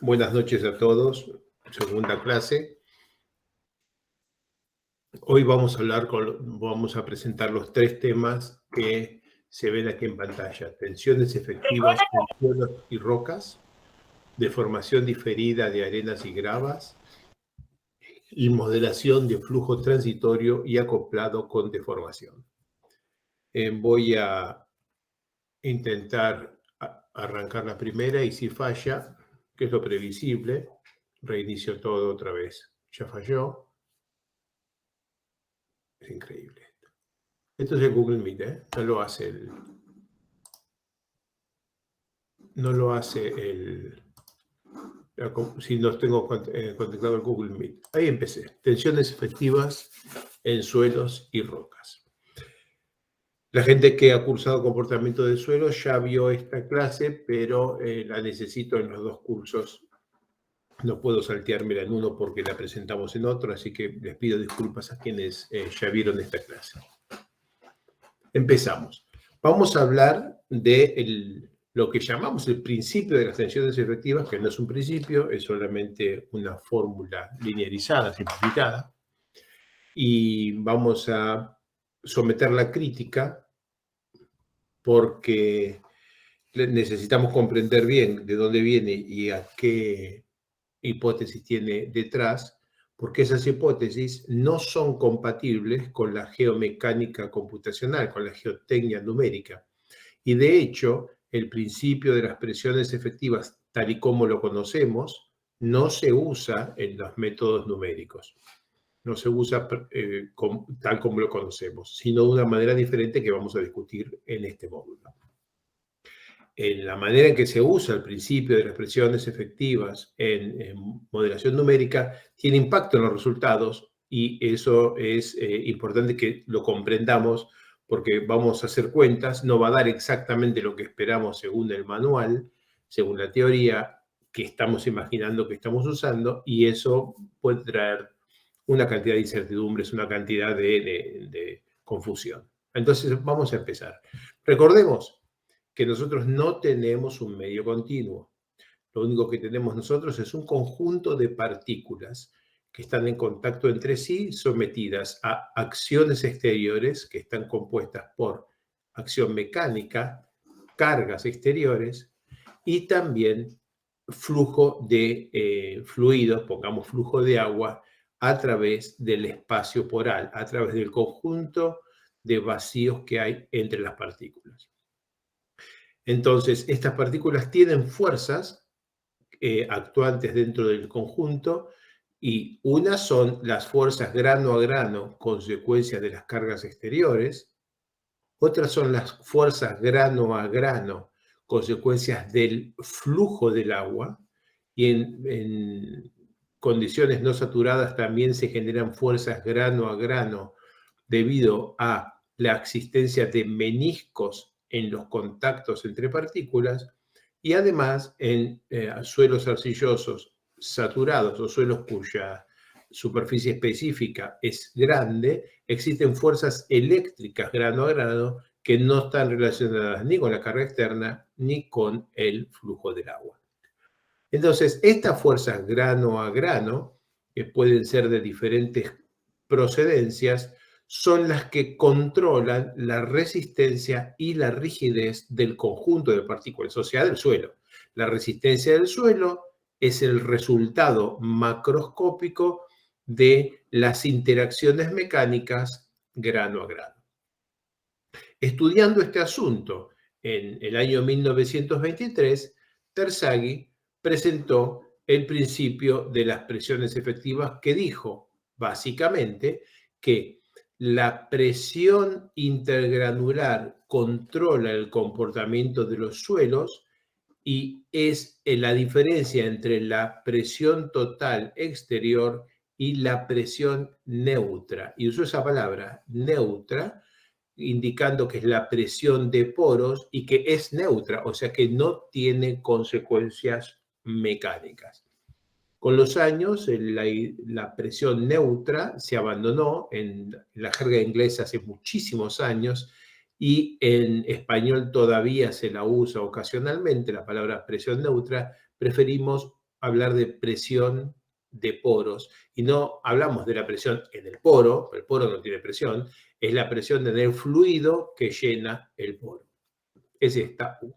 Buenas noches a todos. Segunda clase. Hoy vamos a presentar los tres temas que se ven aquí en pantalla. Tensiones efectivas en suelos y rocas, deformación diferida de arenas y gravas y modelación de flujo transitorio y acoplado con deformación. Voy a intentar arrancar la primera y si falla, que es lo previsible, reinicio todo otra vez. Ya falló. Es increíble. Esto es el Google Meet, ¿eh? No lo hace si no tengo conectado el Google Meet. Ahí empecé. Tensiones efectivas en suelos y rocas. La gente que ha cursado comportamiento de suelo ya vio esta clase, pero la necesito en los dos cursos. No puedo salteármela en uno porque la presentamos en otro, así que les pido disculpas a quienes ya vieron esta clase. Empezamos. Vamos a hablar de lo que llamamos el principio de las tensiones efectivas, que no es un principio, es solamente una fórmula linearizada, simplificada, y vamos a someter la crítica porque necesitamos comprender bien de dónde viene y a qué hipótesis tiene detrás, porque esas hipótesis no son compatibles con la geomecánica computacional, con la geotecnia numérica. Y de hecho, el principio de las presiones efectivas, tal y como lo conocemos, no se usa en los métodos numéricos. No se usa tal como lo conocemos, sino de una manera diferente que vamos a discutir en este módulo. En la manera en que se usa el principio de las presiones efectivas en modelación numérica tiene impacto en los resultados y eso es importante que lo comprendamos porque vamos a hacer cuentas, no va a dar exactamente lo que esperamos según el manual, según la teoría que estamos imaginando que estamos usando y eso puede traer una cantidad de incertidumbres, una cantidad de confusión. Entonces vamos a empezar. Recordemos que nosotros no tenemos un medio continuo. Lo único que tenemos nosotros es un conjunto de partículas que están en contacto entre sí, sometidas a acciones exteriores que están compuestas por acción mecánica, cargas exteriores y también flujo de fluidos, pongamos flujo de agua, a través del espacio poral, a través del conjunto de vacíos que hay entre las partículas. Entonces, estas partículas tienen fuerzas actuantes dentro del conjunto y unas son las fuerzas grano a grano, consecuencias de las cargas exteriores, otras son las fuerzas grano a grano, consecuencias del flujo del agua, y en condiciones no saturadas también se generan fuerzas grano a grano debido a la existencia de meniscos en los contactos entre partículas y además en suelos arcillosos saturados o suelos cuya superficie específica es grande, existen fuerzas eléctricas grano a grano que no están relacionadas ni con la carga externa ni con el flujo del agua. Entonces, estas fuerzas grano a grano, que pueden ser de diferentes procedencias, son las que controlan la resistencia y la rigidez del conjunto de partículas, o sea, del suelo. La resistencia del suelo es el resultado macroscópico de las interacciones mecánicas grano a grano. Estudiando este asunto en el año 1923, Terzaghi presentó el principio de las presiones efectivas que dijo, básicamente, que la presión intergranular controla el comportamiento de los suelos y es la diferencia entre la presión total exterior y la presión neutra. Y usó esa palabra, neutra, indicando que es la presión de poros y que es neutra, o sea que no tiene consecuencias mecánicas. Con los años, la presión neutra se abandonó en la jerga inglesa hace muchísimos años y en español todavía se la usa ocasionalmente, la palabra presión neutra. Preferimos hablar de presión de poros y no hablamos de la presión en el poro no tiene presión, es la presión del fluido que llena el poro. Es esta U.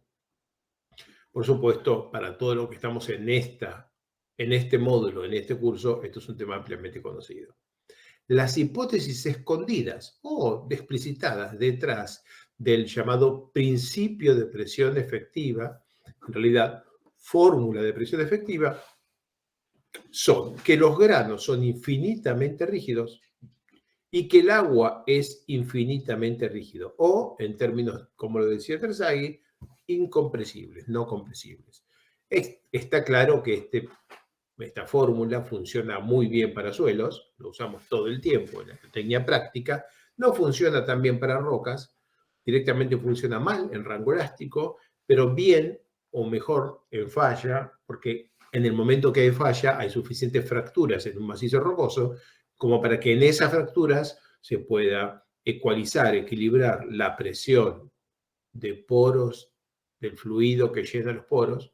Por supuesto, para todo lo que estamos en este módulo, en este curso, esto es un tema ampliamente conocido. Las hipótesis escondidas o explicitadas detrás del llamado principio de presión efectiva, en realidad fórmula de presión efectiva, son que los granos son infinitamente rígidos y que el agua es infinitamente rígido, o en términos, como lo decía Terzaghi, incompresibles, no compresibles. Está claro que esta fórmula funciona muy bien para suelos, lo usamos todo el tiempo en la técnica práctica, no funciona tan bien para rocas, directamente funciona mal en rango elástico, pero bien o mejor en falla, porque en el momento que hay falla hay suficientes fracturas en un macizo rocoso como para que en esas fracturas se pueda ecualizar, equilibrar la presión de poros, del fluido que llena los poros,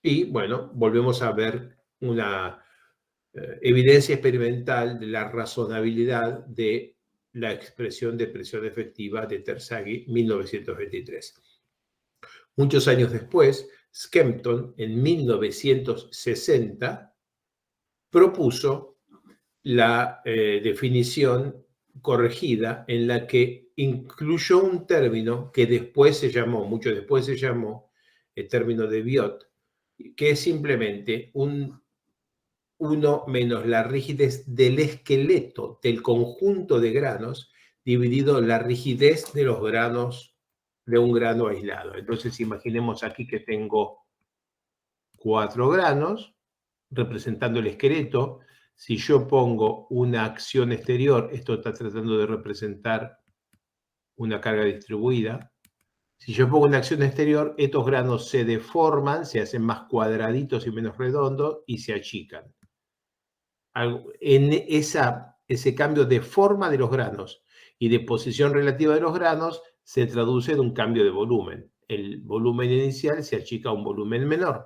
y bueno, volvemos a ver una evidencia experimental de la razonabilidad de la expresión de presión efectiva de Terzaghi, 1923. Muchos años después, Skempton, en 1960, propuso la definición corregida en la que incluyó un término que después se llamó, mucho después se llamó, el término de Biot, que es simplemente 1 menos la rigidez del esqueleto del conjunto de granos dividido la rigidez de los granos de un grano aislado. Entonces imaginemos aquí que tengo 4 granos representando el esqueleto. Si yo pongo una acción exterior, esto está tratando de representar una carga distribuida. Si yo pongo una acción exterior, estos granos se deforman, se hacen más cuadraditos y menos redondos y se achican. En ese cambio de forma de los granos y de posición relativa de los granos se traduce en un cambio de volumen. El volumen inicial se achica a un volumen menor.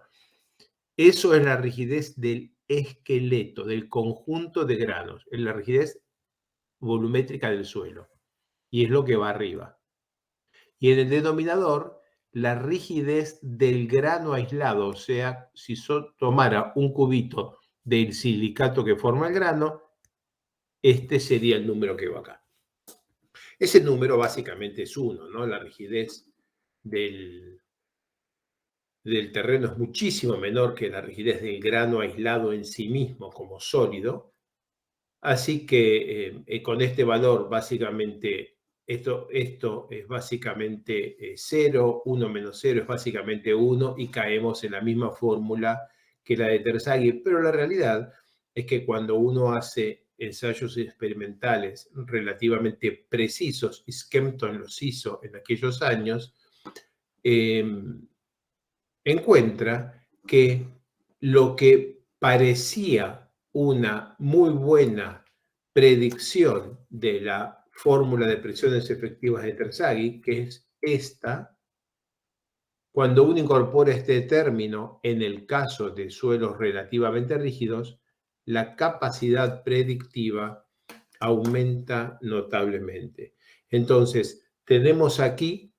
Eso es la rigidez del esqueleto, del conjunto de granos, es la rigidez volumétrica del suelo, y es lo que va arriba. Y en el denominador, la rigidez del grano aislado, o sea, si tomara un cubito del silicato que forma el grano, este sería el número que va acá. Ese número básicamente es 1, ¿no? La rigidez del terreno es muchísimo menor que la rigidez del grano aislado en sí mismo como sólido. Así que con este valor básicamente esto es básicamente 0, 1 menos 0 es básicamente 1 y caemos en la misma fórmula que la de Terzaghi, pero la realidad es que cuando uno hace ensayos experimentales relativamente precisos, y Skempton los hizo en aquellos años, encuentra que lo que parecía una muy buena predicción de la fórmula de presiones efectivas de Terzaghi, que es esta, cuando uno incorpora este término en el caso de suelos relativamente rígidos, la capacidad predictiva aumenta notablemente. Entonces, tenemos aquí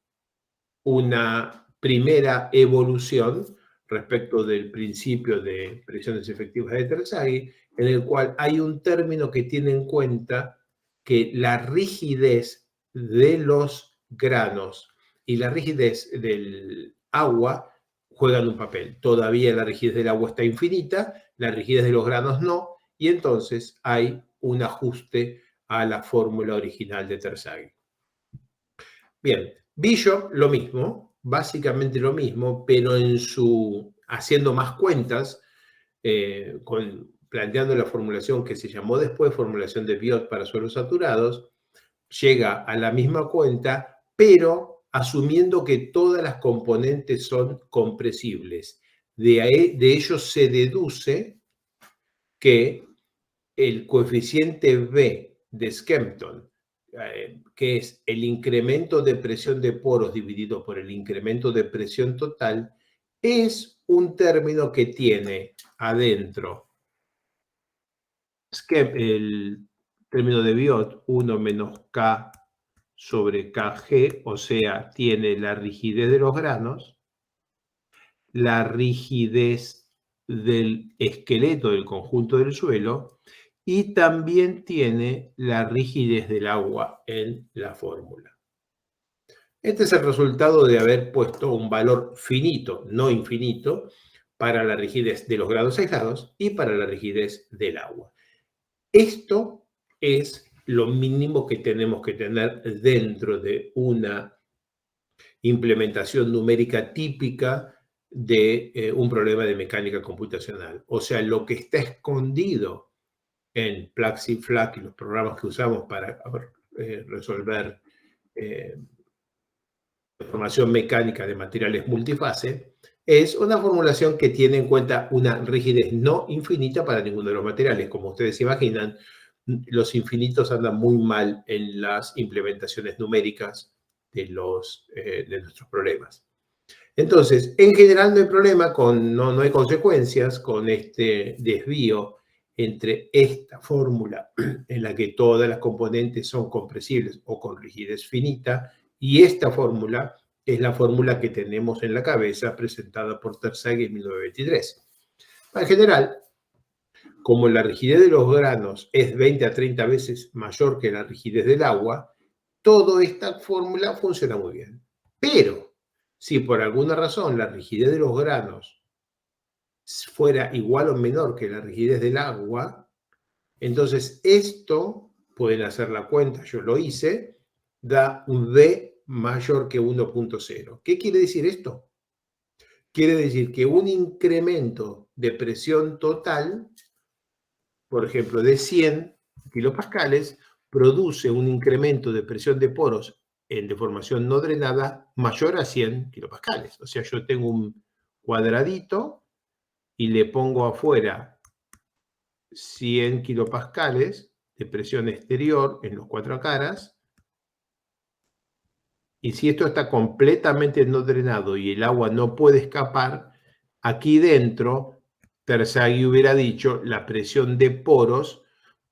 una primera evolución respecto del principio de presiones efectivas de Terzaghi, en el cual hay un término que tiene en cuenta que la rigidez de los granos y la rigidez del agua juegan un papel. Todavía la rigidez del agua está infinita, la rigidez de los granos no, y entonces hay un ajuste a la fórmula original de Terzaghi. Bien, Bishop lo mismo, básicamente lo mismo, pero haciendo más cuentas, planteando la formulación que se llamó después formulación de Biot para suelos saturados, llega a la misma cuenta, pero asumiendo que todas las componentes son compresibles. De ello se deduce que el coeficiente B de Skempton, que es el incremento de presión de poros dividido por el incremento de presión total, es un término que tiene adentro el término de Biot, 1 menos K sobre KG, o sea, tiene la rigidez de los granos, la rigidez del esqueleto del conjunto del suelo y también tiene la rigidez del agua en la fórmula. Este es el resultado de haber puesto un valor finito, no infinito, para la rigidez de los granos aislados y para la rigidez del agua. Esto es lo mínimo que tenemos que tener dentro de una implementación numérica típica de un problema de mecánica computacional. O sea, lo que está escondido en Plaxi, FLAC y los programas que usamos para resolver formación mecánica de materiales multifase, es una formulación que tiene en cuenta una rigidez no infinita para ninguno de los materiales. Como ustedes se imaginan, los infinitos andan muy mal en las implementaciones numéricas de nuestros problemas. Entonces, en general no hay problema, no hay consecuencias con este desvío entre esta fórmula en la que todas las componentes son compresibles o con rigidez finita y esta fórmula es la fórmula que tenemos en la cabeza presentada por Terzaghi en 1923. En general, como la rigidez de los granos es 20 a 30 veces mayor que la rigidez del agua, toda esta fórmula funciona muy bien. Pero si por alguna razón la rigidez de los granos fuera igual o menor que la rigidez del agua, entonces esto, pueden hacer la cuenta, yo lo hice, da un V mayor que 1.0. ¿Qué quiere decir esto? Quiere decir que un incremento de presión total, por ejemplo, de 100 kilopascales, produce un incremento de presión de poros en deformación no drenada mayor a 100 kilopascales. O sea, yo tengo un cuadradito y le pongo afuera 100 kilopascales de presión exterior en los 4 caras. Y si esto está completamente no drenado y el agua no puede escapar, aquí dentro, Terzaghi hubiera dicho, la presión de poros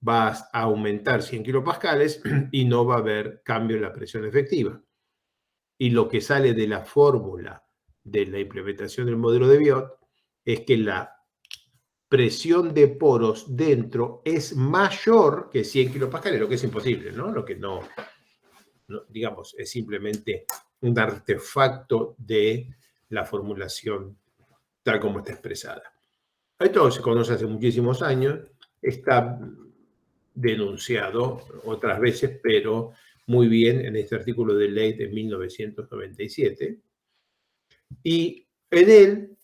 va a aumentar 100 kilopascales y no va a haber cambio en la presión efectiva. Y lo que sale de la fórmula de la implementación del modelo de Biot es que la presión de poros dentro es mayor que 100 kilopascales, lo que es imposible, ¿no? Lo que no, digamos, es simplemente un artefacto de la formulación tal como está expresada. Esto se conoce hace muchísimos años, está denunciado otras veces, pero muy bien en este artículo de ley de 1997. Y en él,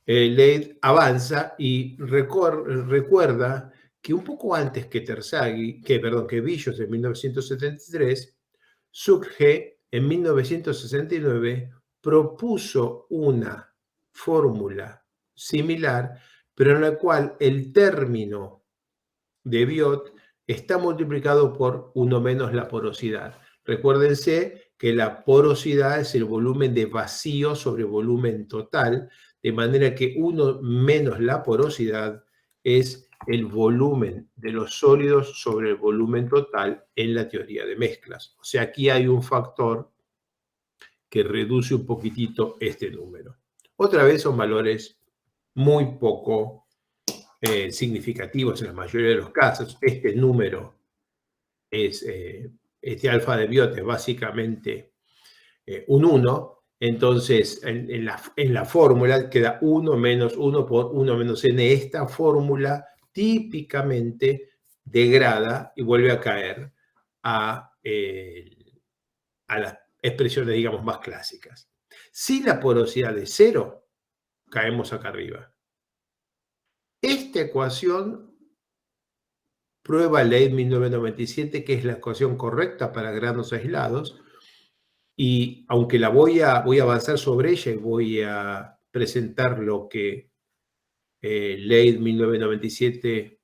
Leid avanza y recuerda que un poco antes que que Billos en 1973, Zugge en 1969 propuso una fórmula similar, pero en la cual el término de Biot está multiplicado por 1 menos la porosidad. Recuérdense que la porosidad es el volumen de vacío sobre volumen total, de manera que 1 menos la porosidad es el volumen de los sólidos sobre el volumen total en la teoría de mezclas. O sea, aquí hay un factor que reduce un poquitito este número. Otra vez son valores muy poco significativos en la mayoría de los casos. Este número es, este alfa de Biot es básicamente un 1, entonces en la fórmula queda 1 menos 1 por 1 menos n. Esta fórmula típicamente degrada y vuelve a caer a las expresiones, digamos, más clásicas. Si la porosidad es 0, caemos acá arriba. Esta ecuación prueba ley 1997, que es la ecuación correcta para granos aislados, y aunque voy a avanzar sobre ella y voy a presentar lo que ley 1997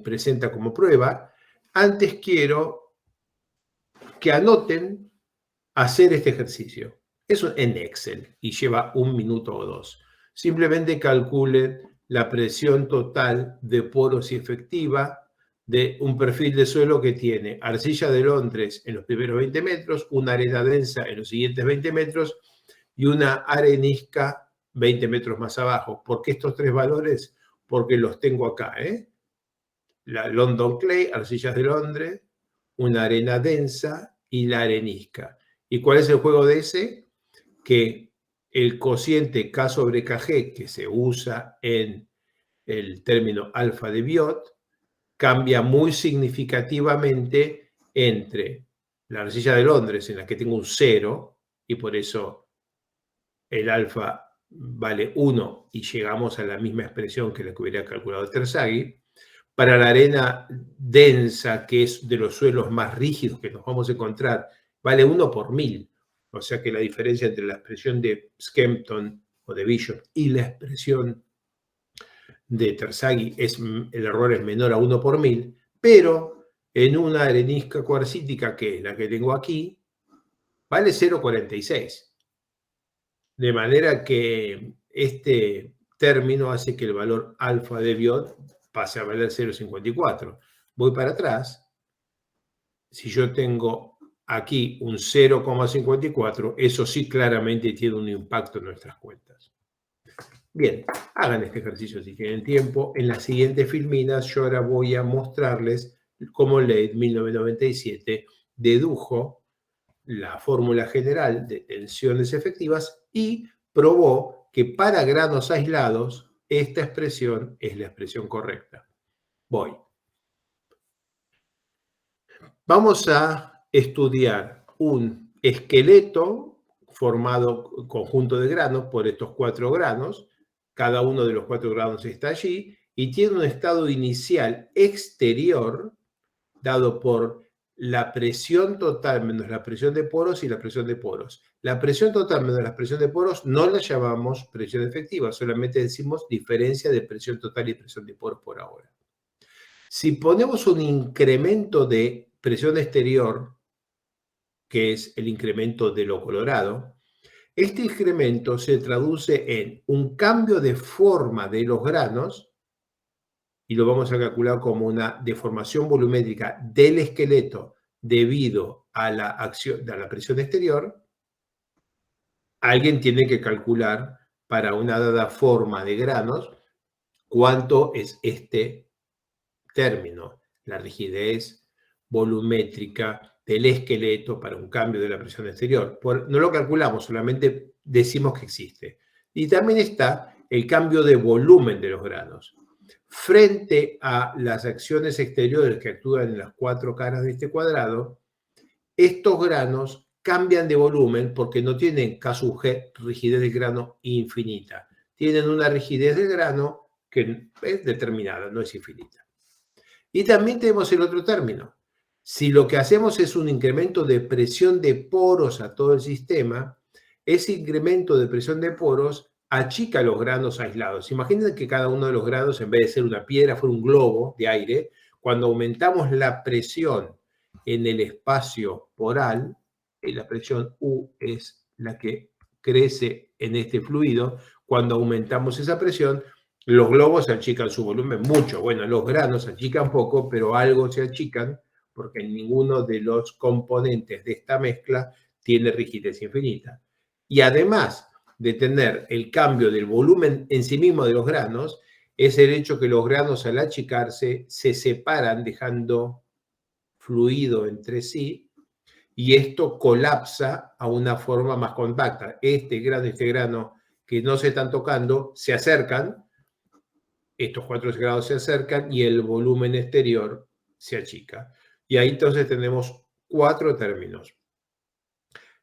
presenta como prueba, antes quiero que anoten hacer este ejercicio. Eso en Excel y lleva 1 minuto o 2. simplemente calculen la presión total de poros y efectiva de un perfil de suelo que tiene arcilla de Londres en los primeros 20 metros, una arena densa en los siguientes 20 metros y una arenisca 20 metros más abajo. ¿Por qué estos tres valores? Porque los tengo acá, La London Clay, arcillas de Londres, una arena densa y la arenisca. ¿Y cuál es el juego de ese? Que el cociente K sobre KG, que se usa en el término alfa de Biot, cambia muy significativamente entre la arcilla de Londres, en la que tengo un 0, y por eso el alfa vale 1 y llegamos a la misma expresión que la que hubiera calculado Terzaghi. Para la arena densa, que es de los suelos más rígidos que nos vamos a encontrar, vale 1 por 1000. O sea que la diferencia entre la expresión de Skempton o de Bishop y la expresión de Terzaghi el error es menor a 1 por 1000, pero en una arenisca cuarcítica, que es la que tengo aquí, vale 0,46. De manera que este término hace que el valor alfa de Biot pase a valer 0,54. Voy para atrás. Si yo tengo aquí un 0,54, eso sí claramente tiene un impacto en nuestras cuentas. Bien, hagan este ejercicio si tienen tiempo. En las siguientes filminas yo ahora voy a mostrarles cómo Leid 1997 dedujo la fórmula general de tensiones efectivas y probó que para granos aislados esta expresión es la expresión correcta. Voy. Vamos a estudiar un esqueleto formado conjunto de granos por estos 4 granos. Cada uno de los 4 granos está allí y tiene un estado inicial exterior dado por la presión total menos la presión de poros y la presión de poros. La presión total menos la presión de poros no la llamamos presión efectiva, solamente decimos diferencia de presión total y presión de poros por ahora. Si ponemos un incremento de presión exterior, que es el incremento de lo colorado, este incremento se traduce en un cambio de forma de los granos, y lo vamos a calcular como una deformación volumétrica del esqueleto debido a la acción, a la presión exterior. Alguien tiene que calcular para una dada forma de granos cuánto es este término, la rigidez volumétrica del esqueleto para un cambio de la presión exterior. No lo calculamos, solamente decimos que existe. Y también está el cambio de volumen de los granos. Frente a las acciones exteriores que actúan en las 4 caras de este cuadrado, estos granos cambian de volumen porque no tienen K sub G, rigidez del grano infinita. Tienen una rigidez del grano que es determinada, no es infinita. Y también tenemos el otro término. Si lo que hacemos es un incremento de presión de poros a todo el sistema, ese incremento de presión de poros achica los granos aislados. Imaginen que cada uno de los granos, en vez de ser una piedra, fuera un globo de aire. Cuando aumentamos la presión en el espacio poral, la presión U es la que crece en este fluido. Cuando aumentamos esa presión, los globos achican su volumen mucho. Bueno, los granos achican poco, pero algo se achican porque ninguno de los componentes de esta mezcla tiene rigidez infinita. Y además de tener el cambio del volumen en sí mismo de los granos, es el hecho que los granos al achicarse se separan dejando fluido entre sí y esto colapsa a una forma más compacta. Este grano que no se están tocando se acercan, estos 4 grados se acercan y el volumen exterior se achica. Y ahí entonces tenemos 4 términos.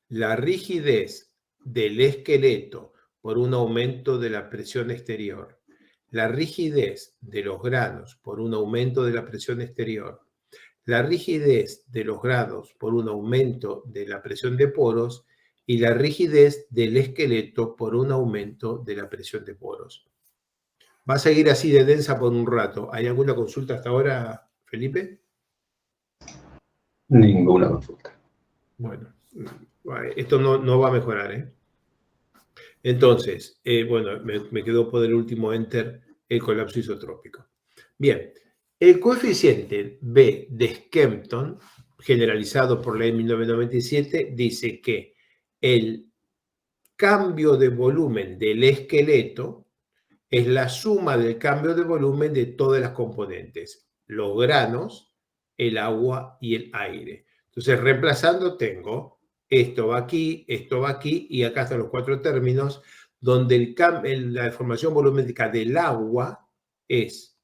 La rigidez del esqueleto por un aumento de la presión exterior, la rigidez de los granos por un aumento de la presión exterior, la rigidez de los granos por un aumento de la presión de poros y la rigidez del esqueleto por un aumento de la presión de poros. Va a seguir así de densa por un rato. ¿Hay alguna consulta hasta ahora, Felipe? Ninguna consulta. Bueno, esto no va a mejorar, ¿eh? Entonces, bueno, me quedó por el último enter el colapso isotrópico. Bien, el coeficiente B de Skempton, generalizado por ley 1997, dice que el cambio de volumen del esqueleto es la suma del cambio de volumen de todas las componentes, los granos, el agua y el aire. Entonces, reemplazando, tengo esto va aquí, y acá están los cuatro términos, donde la deformación volumétrica del agua es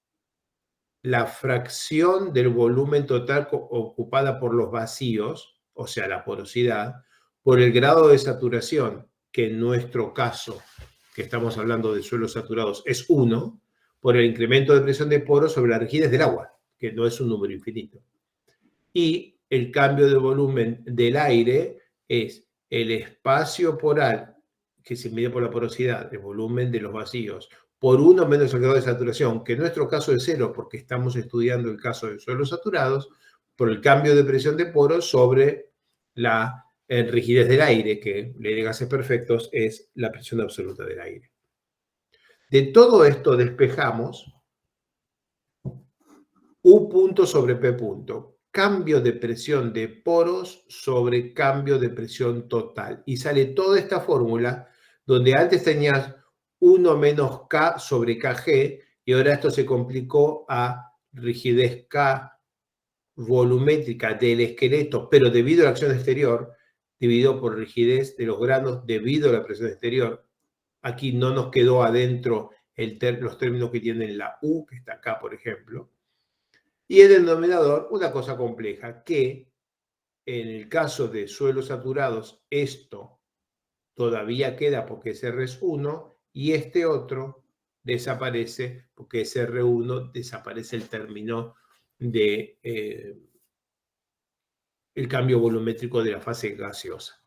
la fracción del volumen total ocupada por los vacíos, o sea, la porosidad, por el grado de saturación, que en nuestro caso, que estamos hablando de suelos saturados, es 1, por el incremento de presión de poros sobre la rigidez del agua, que no es un número infinito. Y el cambio de volumen del aire es el espacio poral, que se mide por la porosidad, el volumen de los vacíos, por 1 menos el grado de saturación, que en nuestro caso es 0, porque estamos estudiando el caso de suelos saturados, por el cambio de presión de poros sobre la rigidez del aire, que ley de gases perfectos es la presión absoluta del aire. De todo esto despejamos U punto sobre P punto, cambio de presión de poros sobre cambio de presión total. Y sale toda esta fórmula donde antes tenías 1 menos K sobre KG y ahora esto se complicó a rigidez K volumétrica del esqueleto, pero debido a la acción exterior, dividido por rigidez de los granos debido a la presión exterior. Aquí no nos quedó adentro los términos que tienen la U, que está acá, por ejemplo. Y el denominador, una cosa compleja, que en el caso de suelos saturados, esto todavía queda porque es R1 y este otro desaparece porque es R1, desaparece el término de el cambio volumétrico de la fase gaseosa.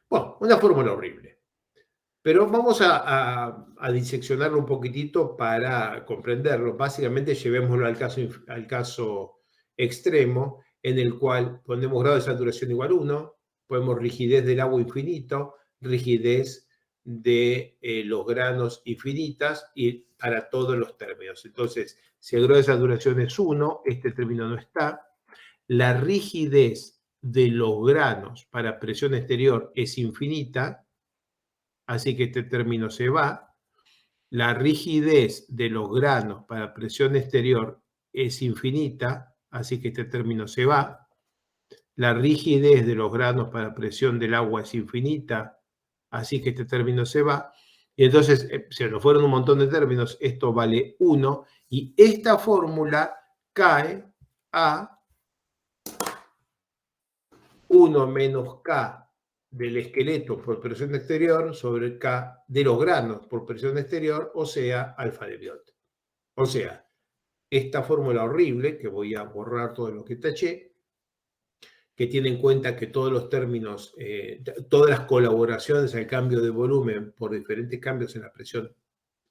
Bueno, una fórmula horrible. Pero vamos a diseccionarlo un poquitito para comprenderlo. Básicamente, llevémoslo al caso extremo, en el cual ponemos grado de saturación igual 1, ponemos rigidez del agua infinito, rigidez de los granos infinitas y para todos los términos. Entonces, si el grado de saturación es 1, este término no está. La rigidez de los granos para presión exterior es infinita, así que este término se va. La rigidez de los granos para presión exterior es infinita, así que este término se va. La rigidez de los granos para presión del agua es infinita, así que este término se va. Y entonces, se nos fueron un montón de términos, esto vale 1, y esta fórmula cae a 1 menos K del esqueleto por presión exterior sobre K de los granos por presión exterior, o sea, alfa de Biot. O sea, esta fórmula horrible, que voy a borrar todo lo que taché, que tiene en cuenta que todos los términos, todas las colaboraciones al cambio de volumen por diferentes cambios en la presión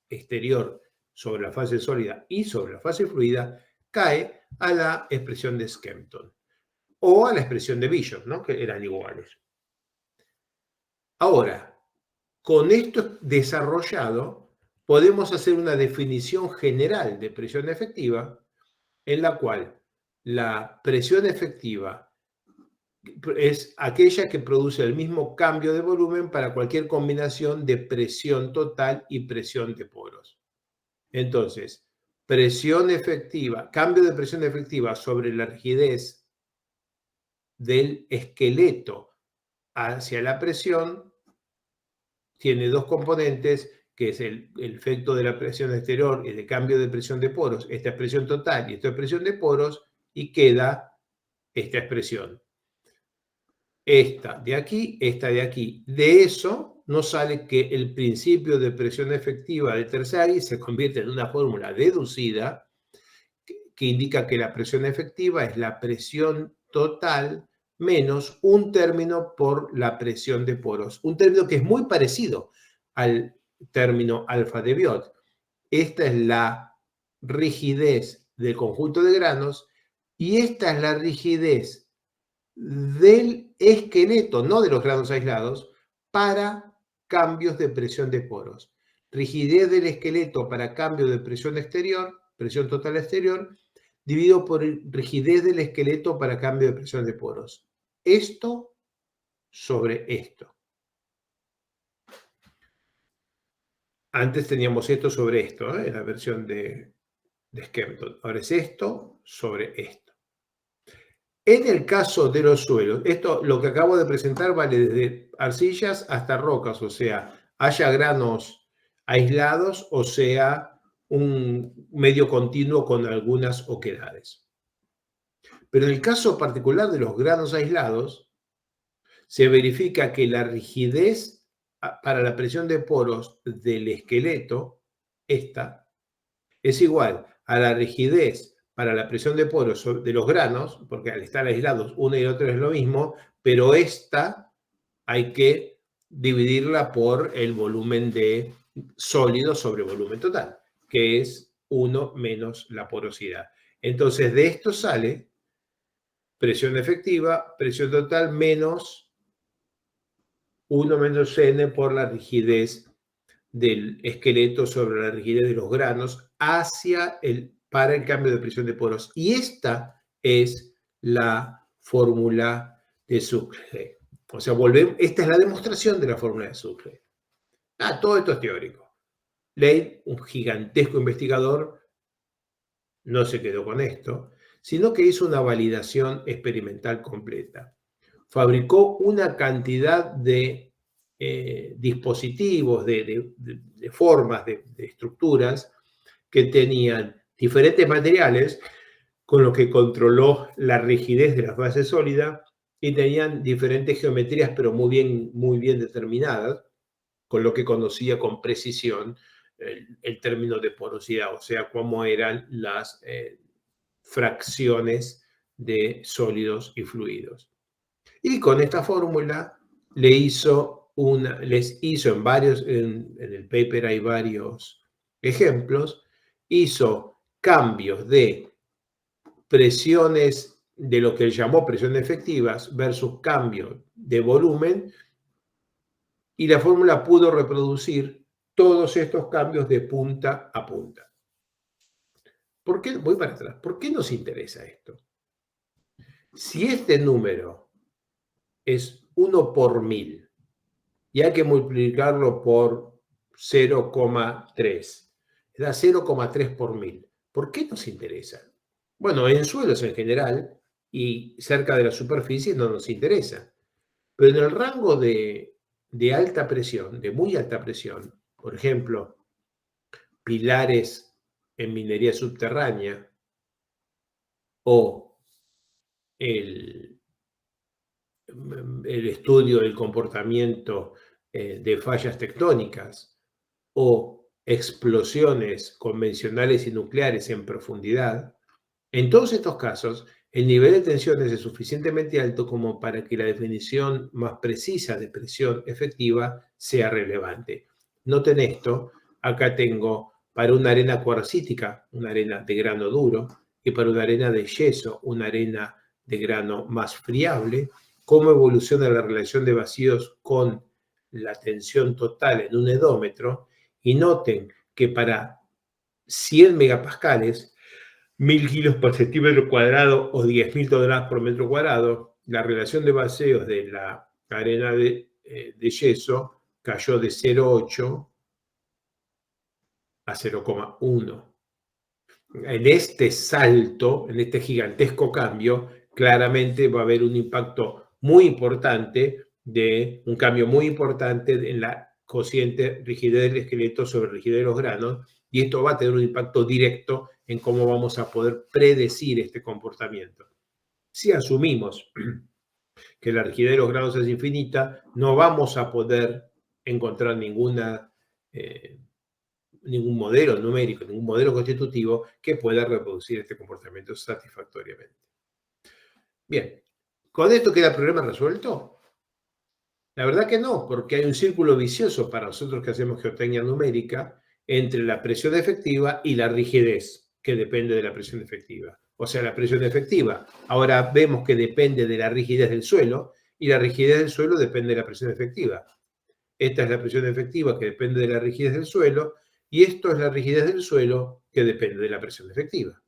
exterior sobre la fase sólida y sobre la fase fluida, cae a la expresión de Skempton o a la expresión de Bishop, ¿no? Que eran iguales. Ahora, con esto desarrollado, podemos hacer una definición general de presión efectiva en la cual la presión efectiva es aquella que produce el mismo cambio de volumen para cualquier combinación de presión total y presión de poros. Entonces, presión efectiva, cambio de presión efectiva sobre la rigidez del esqueleto hacia la presión tiene dos componentes, que es el efecto de la presión exterior y de cambio de presión de poros. Esta es presión total y esta es presión de poros, y queda esta expresión. Esta de aquí, esta de aquí. De eso nos sale que el principio de presión efectiva de Terzaghi se convierte en una fórmula deducida que indica que la presión efectiva es la presión total menos un término por la presión de poros. Un término que es muy parecido al término alfa de Biot. Esta es la rigidez del conjunto de granos y esta es la rigidez del esqueleto, no de los granos aislados, para cambios de presión de poros. Rigidez del esqueleto para cambio de presión exterior, presión total exterior, dividido por rigidez del esqueleto para cambio de presión de poros. Esto sobre esto. Antes teníamos esto sobre esto, en la versión de Skempton. Ahora es esto sobre esto. En el caso de los suelos, esto lo que acabo de presentar vale desde arcillas hasta rocas, o sea, haya granos aislados o sea un medio continuo con algunas oquedades. Pero en el caso particular de los granos aislados, se verifica que la rigidez para la presión de poros del esqueleto, esta, es igual a la rigidez para la presión de poros de los granos, porque al estar aislados uno y el otro es lo mismo, pero esta hay que dividirla por el volumen de sólido sobre volumen total, que es 1 menos la porosidad. Entonces, de esto sale presión efectiva, presión total menos 1 menos n por la rigidez del esqueleto sobre la rigidez de los granos para el cambio de presión de poros. Y esta es la fórmula de Sucre. O sea, esta es la demostración de la fórmula de Sucre. Todo esto es teórico. Leigh, un gigantesco investigador, no se quedó con esto, sino que hizo una validación experimental completa. Fabricó una cantidad de dispositivos, de formas, de estructuras que tenían diferentes materiales con los que controló la rigidez de la fase sólida y tenían diferentes geometrías, pero muy bien determinadas, con lo que conocía con precisión el término de porosidad, o sea, cómo eran las fracciones de sólidos y fluidos. Y con esta fórmula les hizo en el paper hay varios ejemplos, hizo cambios de presiones de lo que él llamó presiones efectivas versus cambios de volumen, y la fórmula pudo reproducir todos estos cambios de punta a punta. ¿Por qué? Voy para atrás. ¿Por qué nos interesa esto? Si este número es 1 por 1000 y hay que multiplicarlo por 0,3, da 0,3 por 1000. ¿Por qué nos interesa? Bueno, en suelos en general y cerca de la superficie no nos interesa, pero en el rango de alta presión, de muy alta presión, por ejemplo, pilares en minería subterránea o el estudio del comportamiento de fallas tectónicas o explosiones convencionales y nucleares en profundidad, en todos estos casos, el nivel de tensiones es suficientemente alto como para que la definición más precisa de presión efectiva sea relevante. Noten esto, acá tengo para una arena cuarcítica, una arena de grano duro, y para una arena de yeso, una arena de grano más friable, cómo evoluciona la relación de vacíos con la tensión total en un edómetro, y noten que para 100 megapascales, 1000 kilos por centímetro cuadrado o 10.000 toneladas por metro cuadrado, la relación de vacíos de la arena de yeso cayó de 0,8 a 0,1. En este salto, en este gigantesco cambio, claramente va a haber un impacto muy importante, un cambio muy importante en la cociente rigidez del esqueleto sobre rigidez de los granos, y esto va a tener un impacto directo en cómo vamos a poder predecir este comportamiento. Si asumimos que la rigidez de los granos es infinita, no vamos a poder encontrar ningún modelo numérico, ningún modelo constitutivo que pueda reproducir este comportamiento satisfactoriamente. Bien, ¿con esto queda el problema resuelto? La verdad que no, porque hay un círculo vicioso para nosotros que hacemos geotecnia numérica entre la presión efectiva y la rigidez, que depende de la presión efectiva. O sea, la presión efectiva ahora vemos que depende de la rigidez del suelo, y la rigidez del suelo depende de la presión efectiva. esta es la presión efectiva que depende de la rigidez del suelo, y esto es la rigidez del suelo que depende de la presión efectiva.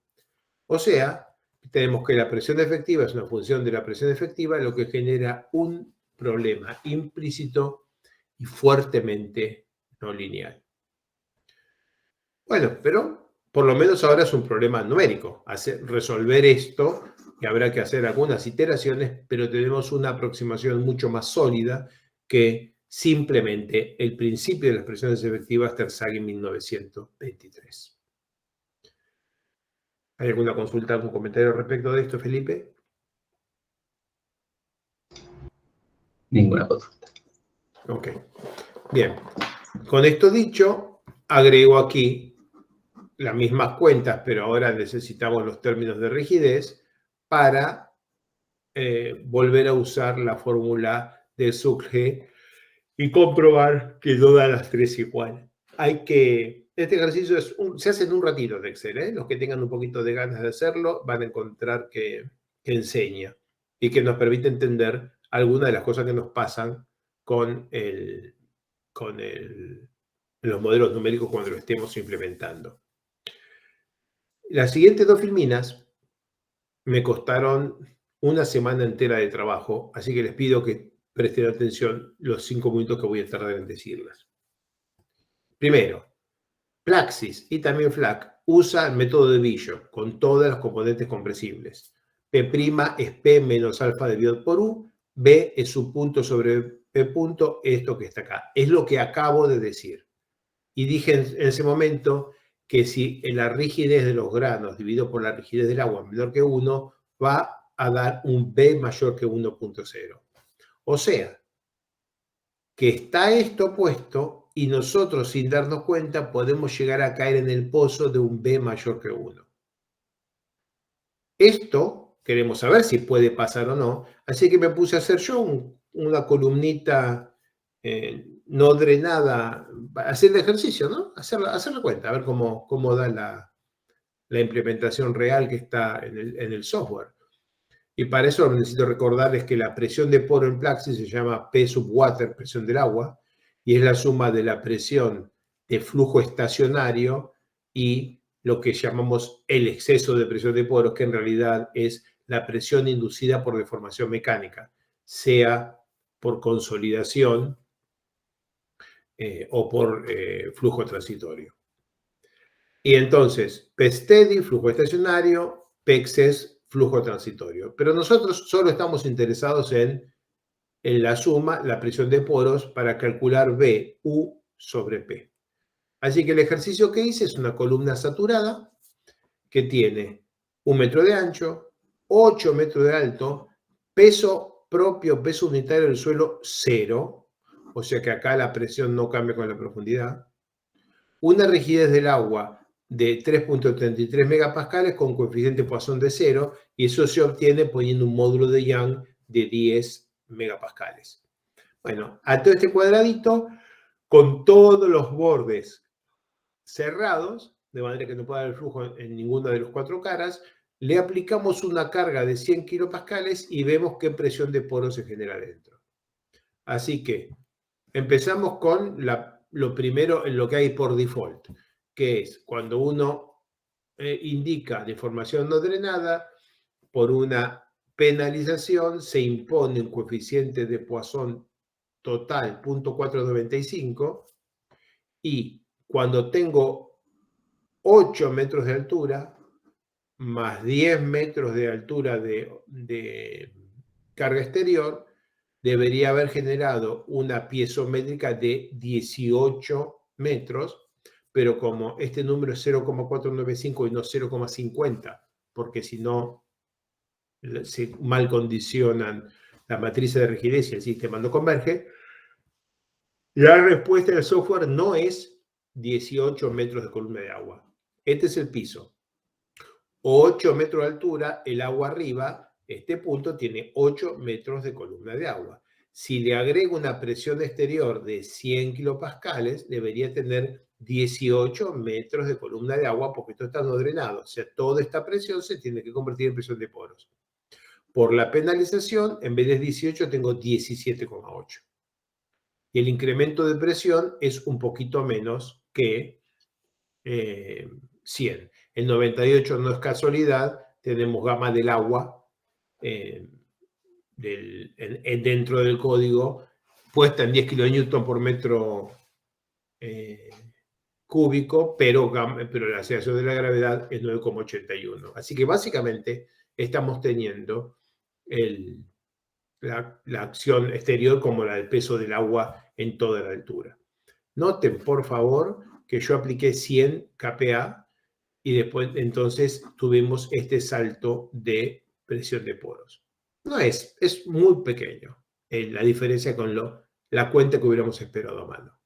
O sea, tenemos que la presión efectiva es una función de la presión efectiva, lo que genera un problema implícito y fuertemente no lineal. Bueno, pero por lo menos ahora es un problema numérico. Resolver esto, que habrá que hacer algunas iteraciones, pero tenemos una aproximación mucho más sólida que simplemente el principio de las presiones efectivas Terzaghi en 1923. ¿Hay alguna consulta, algún comentario respecto de esto, Felipe? Ninguna consulta. Ok. Bien. Con esto dicho, agrego aquí las mismas cuentas, pero ahora necesitamos los términos de rigidez para volver a usar la fórmula de Zugge y comprobar que no da las tres igual. Este ejercicio se hace en un ratito de Excel, ¿eh? Los que tengan un poquito de ganas de hacerlo van a encontrar que enseña y que nos permite entender algunas de las cosas que nos pasan con los modelos numéricos cuando lo estemos implementando. Las siguientes dos filminas me costaron una semana entera de trabajo, así que les pido que presten atención los 5 minutos que voy a tardar en decirlas. Primero, Plaxis y también FLAC usa el método de Bishop con todas las componentes compresibles. P' es P menos alfa de Biot por U, B es su punto sobre P punto, esto que está acá. Es lo que acabo de decir. Y dije en ese momento que si la rigidez de los granos dividido por la rigidez del agua es menor que 1, va a dar un B mayor que 1.0. O sea, que está esto puesto y nosotros sin darnos cuenta podemos llegar a caer en el pozo de un B mayor que 1. Esto queremos saber si puede pasar o no, así que me puse a hacer yo una columnita no drenada, hacer el ejercicio, ¿no? Hacer la cuenta, a ver cómo da la implementación real que está en el software. Y para eso necesito recordarles que la presión de poro en Plaxis se llama P sub water, presión del agua, y es la suma de la presión de flujo estacionario y lo que llamamos el exceso de presión de poros, que en realidad es la presión inducida por deformación mecánica, sea por consolidación o por flujo transitorio. Y entonces, P steady, flujo estacionario, P excess, flujo transitorio. Pero nosotros solo estamos interesados en la suma, la presión de poros, para calcular B, U sobre P. Así que el ejercicio que hice es una columna saturada que tiene 1 metro de ancho, 8 metros de alto, peso propio, peso unitario del suelo 0, o sea que acá la presión no cambia con la profundidad, una rigidez del agua de 3.33 megapascales con coeficiente Poisson de 0, y eso se obtiene poniendo un módulo de Young de 10 megapascales. Bueno, a todo este cuadradito, con todos los bordes cerrados, de manera que no pueda haber flujo en ninguna de las 4 caras, le aplicamos una carga de 100 kilopascales y vemos qué presión de poro se genera dentro. Así que empezamos con lo primero en lo que hay por default, que es cuando uno indica deformación no drenada, por una penalización se impone un coeficiente de Poisson total 0.495, y cuando tengo 8 metros de altura más 10 metros de altura de carga exterior, debería haber generado una piezométrica de 18 metros, pero como este número es 0,495 y no 0,50, porque si no se mal condicionan la matriz de rigidez y el sistema no converge, la respuesta del software no es 18 metros de columna de agua. Este es el piso. 8 metros de altura, el agua arriba, este punto tiene 8 metros de columna de agua. Si le agrego una presión exterior de 100 kilopascales, debería tener 18 metros de columna de agua porque esto está no drenado. O sea, toda esta presión se tiene que convertir en presión de poros. Por la penalización, en vez de 18, tengo 17,8. y el incremento de presión es un poquito menos que 100. El 98 no es casualidad, tenemos gama del agua dentro del código puesta en 10 kN por metro cúbico, pero la aceleración de la gravedad es 9,81. Así que básicamente estamos teniendo la acción exterior como la del peso del agua en toda la altura. Noten, por favor, que yo apliqué 100 kPa y después entonces tuvimos este salto de presión de poros. No es muy pequeño la diferencia con la cuenta que hubiéramos esperado a mano.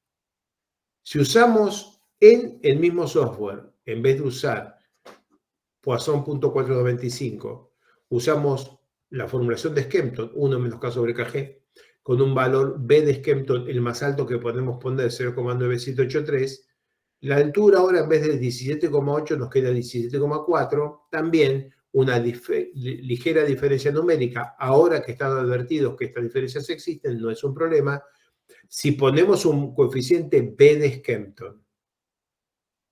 Si usamos en el mismo software, en vez de usar Poisson.4225, usamos la formulación de Skempton, 1 menos K sobre KG, con un valor B de Skempton, el más alto que podemos poner, 0,9783. La altura ahora en vez de 17,8 nos queda 17,4. También una ligera diferencia numérica. Ahora que están advertidos que estas diferencias existen, no es un problema. Si ponemos un coeficiente B de Skempton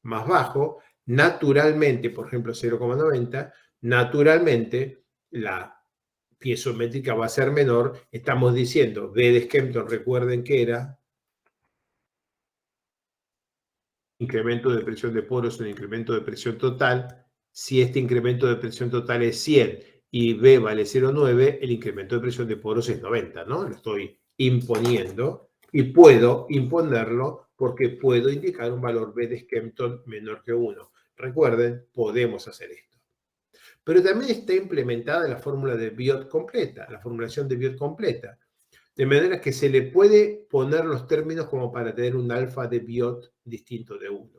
más bajo, naturalmente, por ejemplo 0,90, naturalmente la piezométrica va a ser menor. Estamos diciendo, B de Skempton, recuerden que era incremento de presión de poros, un incremento de presión total. Si este incremento de presión total es 100 y B vale 0,9, el incremento de presión de poros es 90, ¿no? Lo estoy imponiendo y puedo imponerlo porque puedo indicar un valor B de Skempton menor que 1. Recuerden, podemos hacer esto. Pero también está implementada la fórmula de Biot completa, la formulación de Biot completa. De manera que se le puede poner los términos como para tener un alfa de Biot distinto de 1.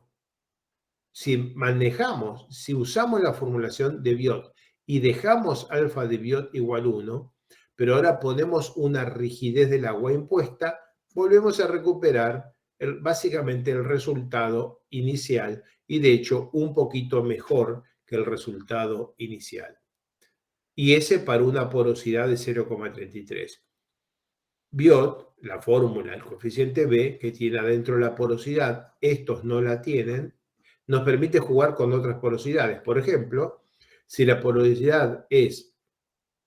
Si usamos la formulación de Biot y dejamos alfa de Biot igual 1, pero ahora ponemos una rigidez del agua impuesta, volvemos a recuperar básicamente el resultado inicial y de hecho un poquito mejor que el resultado inicial. Y ese para una porosidad de 0,33. Biot, la fórmula, el coeficiente B, que tiene adentro la porosidad, estos no la tienen, nos permite jugar con otras porosidades. Por ejemplo, si la porosidad es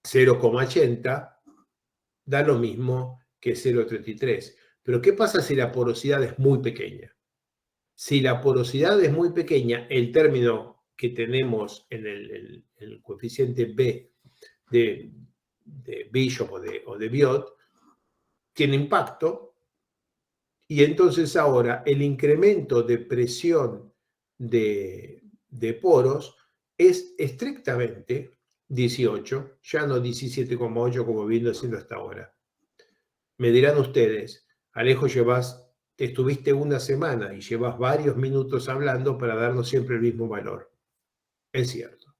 0,80, da lo mismo que 0,33. Pero ¿qué pasa si la porosidad es muy pequeña? Si la porosidad es muy pequeña, el término que tenemos en el coeficiente B de Bishop o de Biot tiene impacto y entonces ahora el incremento de presión de poros es estrictamente 18, ya no 17,8 como viendo haciendo hasta ahora. Me dirán ustedes, Alejo, estuviste una semana y llevas varios minutos hablando para darnos siempre el mismo valor. Es cierto.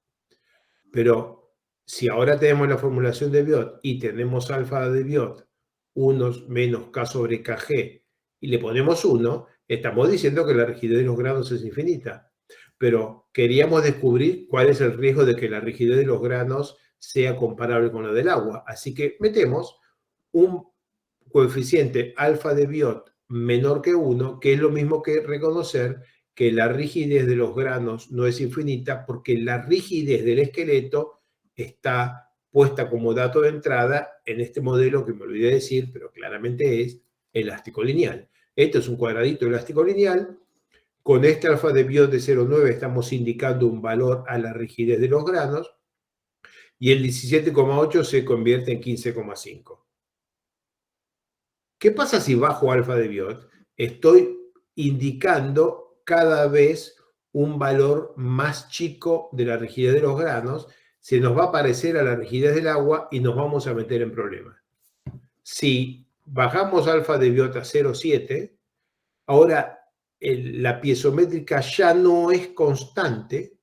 Pero si ahora tenemos la formulación de Biot y tenemos alfa de Biot 1 menos K sobre KG y le ponemos 1, estamos diciendo que la rigidez de los granos es infinita. Pero queríamos descubrir cuál es el riesgo de que la rigidez de los granos sea comparable con la del agua. Así que metemos un coeficiente alfa de Biot menor que 1, que es lo mismo que reconocer que la rigidez de los granos no es infinita porque la rigidez del esqueleto está puesta como dato de entrada en este modelo que me olvidé decir, pero claramente es elástico lineal. Esto es un cuadradito elástico lineal. Con este alfa de Biot de 0,9 estamos indicando un valor a la rigidez de los granos y el 17,8 se convierte en 15,5. ¿Qué pasa si bajo alfa de Biot? Estoy indicando cada vez un valor más chico de la rigidez de los granos, se nos va a parecer a la rigidez del agua y nos vamos a meter en problemas. Si bajamos alfa de Biot a 0,7, ahora la piezométrica ya no es constante,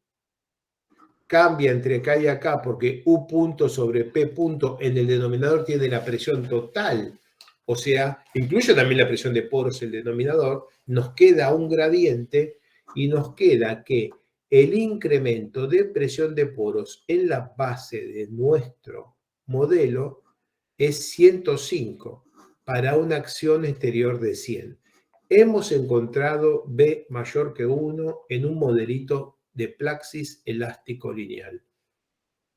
cambia entre acá y acá porque U punto sobre P punto en el denominador tiene la presión total, o sea, incluye también la presión de poros el denominador, nos queda un gradiente y nos queda que el incremento de presión de poros en la base de nuestro modelo es 105. para una acción exterior de 100. Hemos encontrado B mayor que 1 en un modelito de praxis elástico lineal.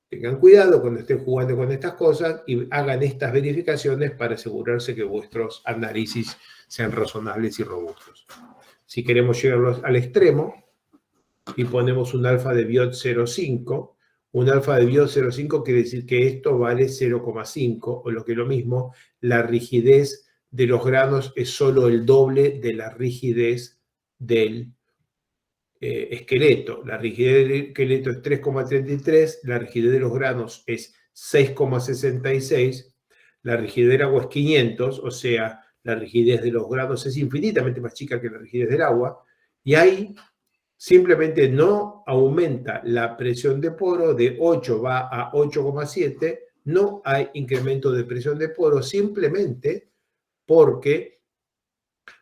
Tengan cuidado cuando estén jugando con estas cosas y hagan estas verificaciones para asegurarse que vuestros análisis sean razonables y robustos. Si queremos llegar al extremo y ponemos un alfa de Biot 0,5, un alfa de Biot 0,5 quiere decir que esto vale 0,5, o lo que es lo mismo, la rigidez de los granos es solo el doble de la rigidez del esqueleto. La rigidez del esqueleto es 3,33, la rigidez de los granos es 6,66, la rigidez del agua es 500, o sea, la rigidez de los granos es infinitamente más chica que la rigidez del agua, y ahí simplemente no aumenta la presión de poro, de 8 va a 8,7, no hay incremento de presión de poro, simplemente porque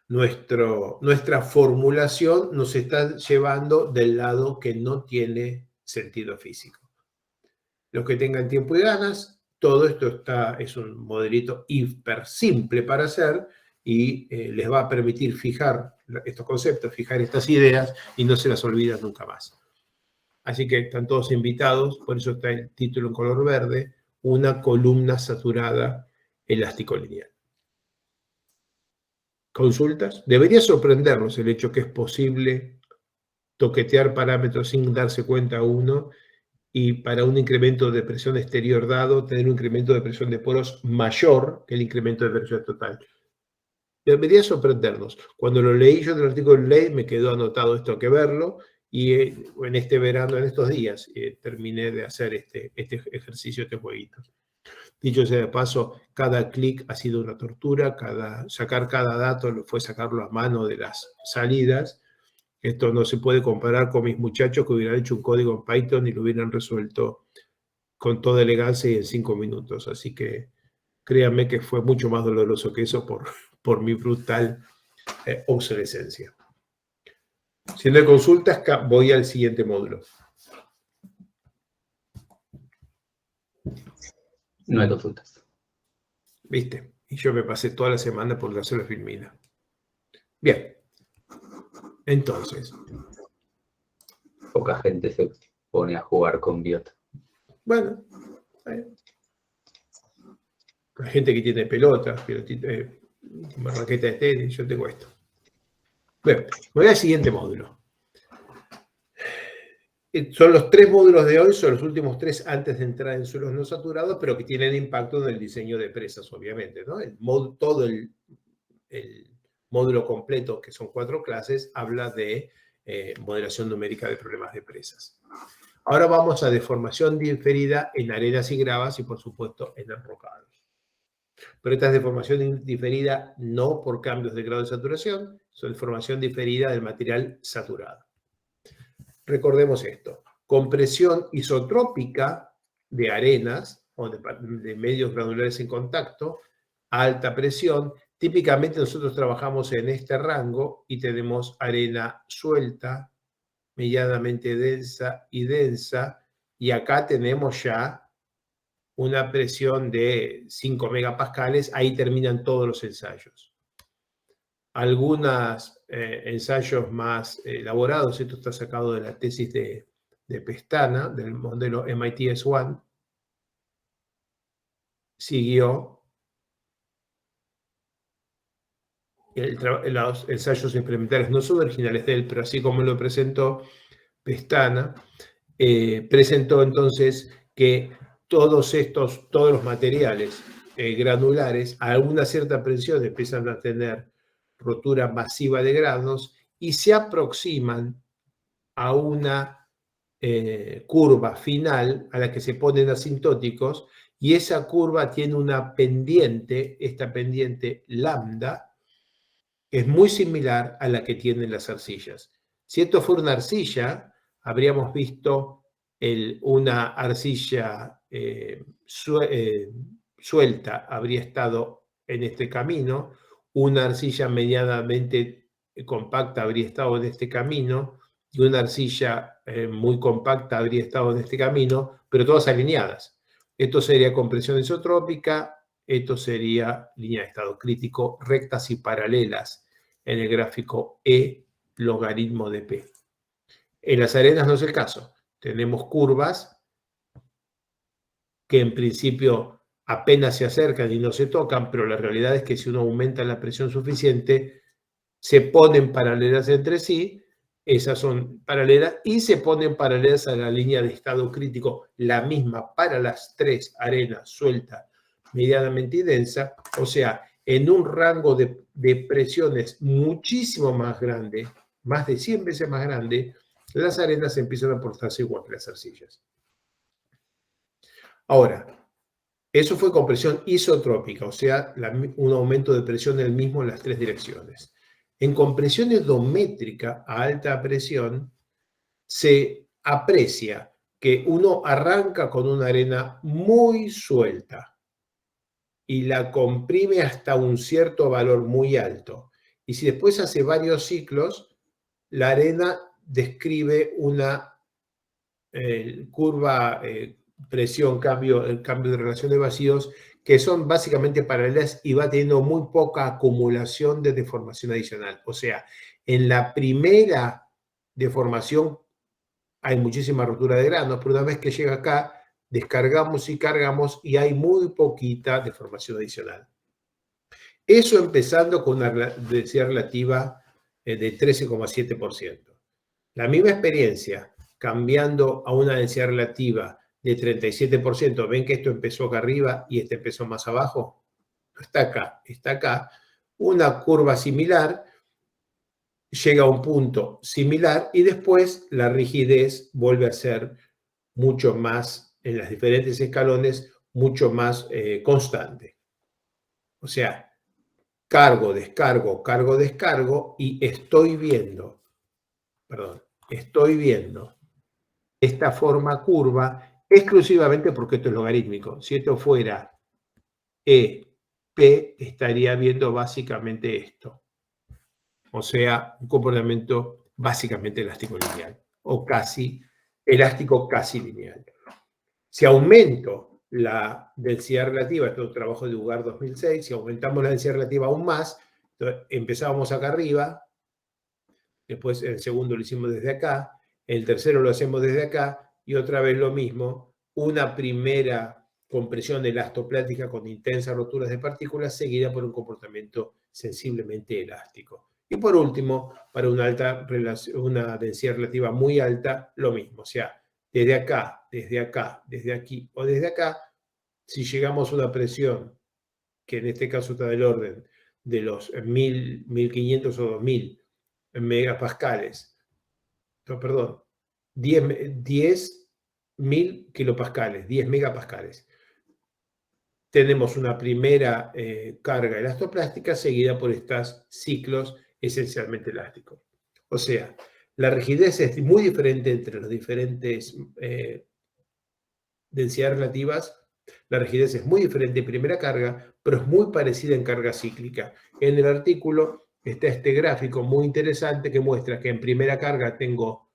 nuestra formulación nos está llevando del lado que no tiene sentido físico. Los que tengan tiempo y ganas, todo esto es un modelito hiper simple para hacer y les va a permitir fijar estos conceptos, fijar estas ideas y no se las olvidan nunca más. Así que están todos invitados, por eso está el título en color verde, una columna saturada elástico lineal. ¿Consultas? Debería sorprendernos el hecho que es posible toquetear parámetros sin darse cuenta uno y para un incremento de presión exterior dado, tener un incremento de presión de poros mayor que el incremento de presión total. Debería sorprendernos. Cuando lo leí yo en el artículo de ley, me quedó anotado esto, que verlo, y en este verano, en estos días, terminé de hacer este ejercicio, este jueguito. Dicho sea de paso, cada clic ha sido una tortura, sacar cada dato fue sacarlo a mano de las salidas. Esto no se puede comparar con mis muchachos que hubieran hecho un código en Python y lo hubieran resuelto con toda elegancia y en 5 minutos. Así que créanme que fue mucho más doloroso que eso por mi brutal obsolescencia. Si no hay consultas, voy al siguiente módulo. No hay consultas. ¿Viste? Y yo me pasé toda la semana por la sola filmina. Bien. Entonces. Poca gente se pone a jugar con Biot. Bueno. Hay gente que tiene pelotas, raqueta de tenis, yo tengo esto. Bueno, voy al siguiente módulo. Son los 3 módulos de hoy, son los últimos 3 antes de entrar en suelos no saturados, pero que tienen impacto en el diseño de presas, obviamente, ¿no? Todo el módulo completo, que son 4 clases, habla de modelación numérica de problemas de presas. Ahora vamos a deformación diferida en arenas y gravas y, por supuesto, en enrocados. Pero esta es deformación diferida no por cambios de grado de saturación, son deformación diferida del material saturado. Recordemos esto, compresión isotrópica de arenas o de medios granulares en contacto, a alta presión. Típicamente nosotros trabajamos en este rango y tenemos arena suelta, medianamente densa y acá tenemos ya una presión de 5 megapascales, ahí terminan todos los ensayos. Algunos ensayos más elaborados, esto está sacado de la tesis de Pestana, del modelo MIT S1, siguió los ensayos experimentales, no son originales de él, pero así como lo presentó Pestana, presentó entonces que todos los materiales granulares a una cierta presión empiezan a tener rotura masiva de granos y se aproximan a una curva final a la que se ponen asintóticos y esa curva tiene una pendiente, esta pendiente lambda, es muy similar a la que tienen las arcillas. Si esto fuera una arcilla, habríamos visto una arcilla suelta, habría estado en este camino, una arcilla medianamente compacta habría estado en este camino y una arcilla muy compacta habría estado en este camino, pero todas alineadas. Esto sería compresión isotrópica, Esto sería línea de estado crítico, rectas y paralelas en el gráfico E logaritmo de P. En las arenas no es el caso. Tenemos curvas que en principio apenas se acercan y no se tocan, pero la realidad es que si uno aumenta la presión suficiente, se ponen paralelas entre sí, esas son paralelas, y se ponen paralelas a la línea de estado crítico, la misma para las tres arenas suelta, medianamente y densa, o sea, en un rango de presiones muchísimo más grande, más de 100 veces más grande, las arenas empiezan a portarse igual que las arcillas. Ahora, eso fue con presión isotrópica, o sea, un aumento de presión del mismo en las tres direcciones. En compresión endométrica a alta presión se aprecia que uno arranca con una arena muy suelta y la comprime hasta un cierto valor muy alto. Y si después hace varios ciclos, la arena describe una curva presión, el cambio de relación de vacíos, que son básicamente paralelas y va teniendo muy poca acumulación de deformación adicional. O sea, en la primera deformación hay muchísima rotura de granos, pero una vez que llega acá, descargamos y cargamos y hay muy poquita deformación adicional. Eso empezando con una densidad relativa de 13,7%. La misma experiencia, cambiando a una densidad relativa de 37%, ven que esto empezó acá arriba y este empezó más abajo. Está acá. Una curva similar llega a un punto similar y después la rigidez vuelve a ser mucho más, en los diferentes escalones, mucho más constante. O sea, cargo, descargo y estoy viendo esta forma curva exclusivamente porque esto es logarítmico. Si esto fuera P, estaría viendo básicamente esto. O sea, un comportamiento básicamente elástico lineal o casi elástico casi lineal. Si aumento la densidad relativa, esto es un trabajo de Ugart 2006, si aumentamos la densidad relativa aún más, entonces empezábamos acá arriba, después el segundo lo hicimos desde acá, el tercero lo hacemos desde acá y otra vez lo mismo, una primera compresión elastoplática con intensas roturas de partículas seguida por un comportamiento sensiblemente elástico. Y por último, para una densidad relativa muy alta, lo mismo, o sea, desde acá, desde aquí o desde acá, si llegamos a una presión, que en este caso está del orden de los 1000, 1500 o 2000 megapascales, no, perdón, 10.000 kilopascales, 10 megapascales. Tenemos una primera carga elastoplástica seguida por estos ciclos esencialmente elásticos. O sea, la rigidez es muy diferente entre las diferentes densidades relativas. La rigidez es muy diferente en primera carga, pero es muy parecida en carga cíclica. En el artículo está este gráfico muy interesante que muestra que en primera carga tengo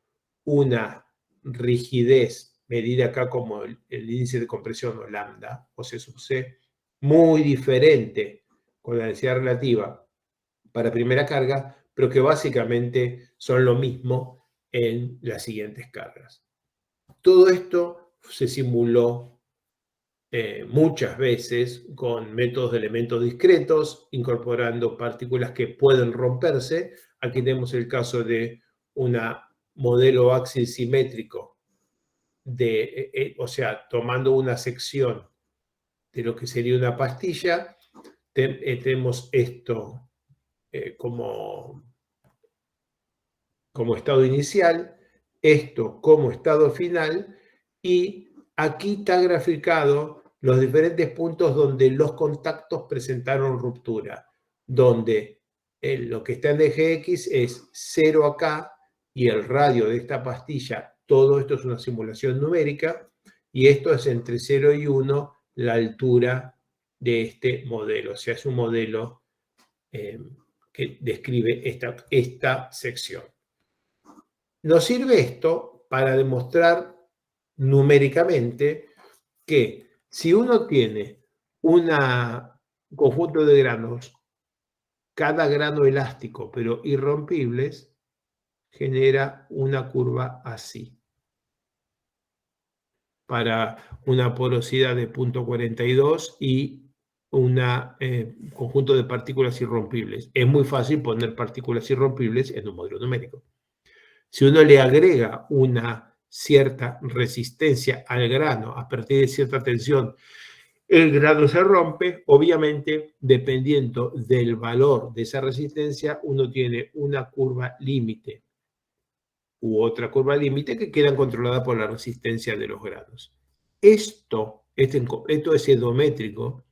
una rigidez medida acá como el índice de compresión o lambda, o C sub C, muy diferente con la densidad relativa para primera carga, pero que básicamente son lo mismo en las siguientes cargas. Todo esto se simuló muchas veces con métodos de elementos discretos, incorporando partículas que pueden romperse. Aquí tenemos el caso de un modelo áxil simétrico, o sea, tomando una sección de lo que sería una pastilla, tenemos esto como estado inicial, esto como estado final, y aquí está graficado los diferentes puntos donde los contactos presentaron ruptura, donde lo que está en eje X es 0 acá y el radio de esta pastilla, todo esto es una simulación numérica, y esto es entre 0 y 1 la altura de este modelo, o sea, es un modelo que describe esta sección. Nos sirve esto para demostrar numéricamente que si uno tiene un conjunto de granos, cada grano elástico, pero irrompibles, genera una curva así, para una porosidad de 0.42 y un conjunto de partículas irrompibles. Es muy fácil poner partículas irrompibles en un modelo numérico. Si uno le agrega una cierta resistencia al grano a partir de cierta tensión, el grano se rompe. Obviamente, dependiendo del valor de esa resistencia, uno tiene una curva límite u otra curva límite que quedan controladas por la resistencia de los granos. Esto es endométrico,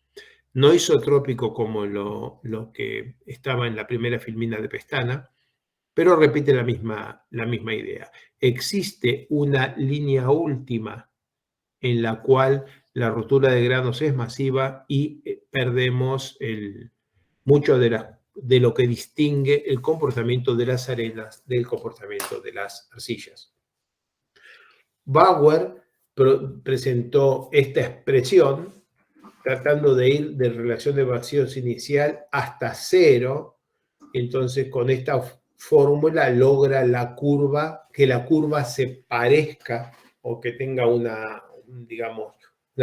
no isotrópico como lo que estaba en la primera filmina de Pestana, pero repite la misma idea. Existe una línea última en la cual la rotura de granos es masiva y perdemos mucho de lo que distingue el comportamiento de las arenas del comportamiento de las arcillas. Bauer presentó esta expresión tratando de ir de relación de vacíos inicial hasta cero. Entonces, con esta fórmula logra que la curva se parezca o que tenga una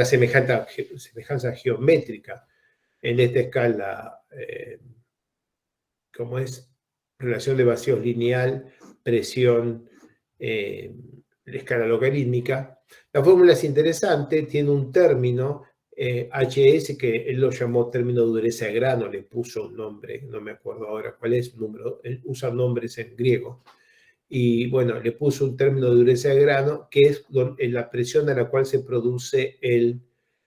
semejanza geométrica en esta escala, como es relación de vacíos lineal, presión, escala logarítmica. La fórmula es interesante, tiene un término, HS, que él lo llamó término de dureza de grano, le puso un nombre, no me acuerdo ahora cuál es, él usa nombres en griego, y bueno, le puso un término de dureza de grano, que es la presión a la cual se produce el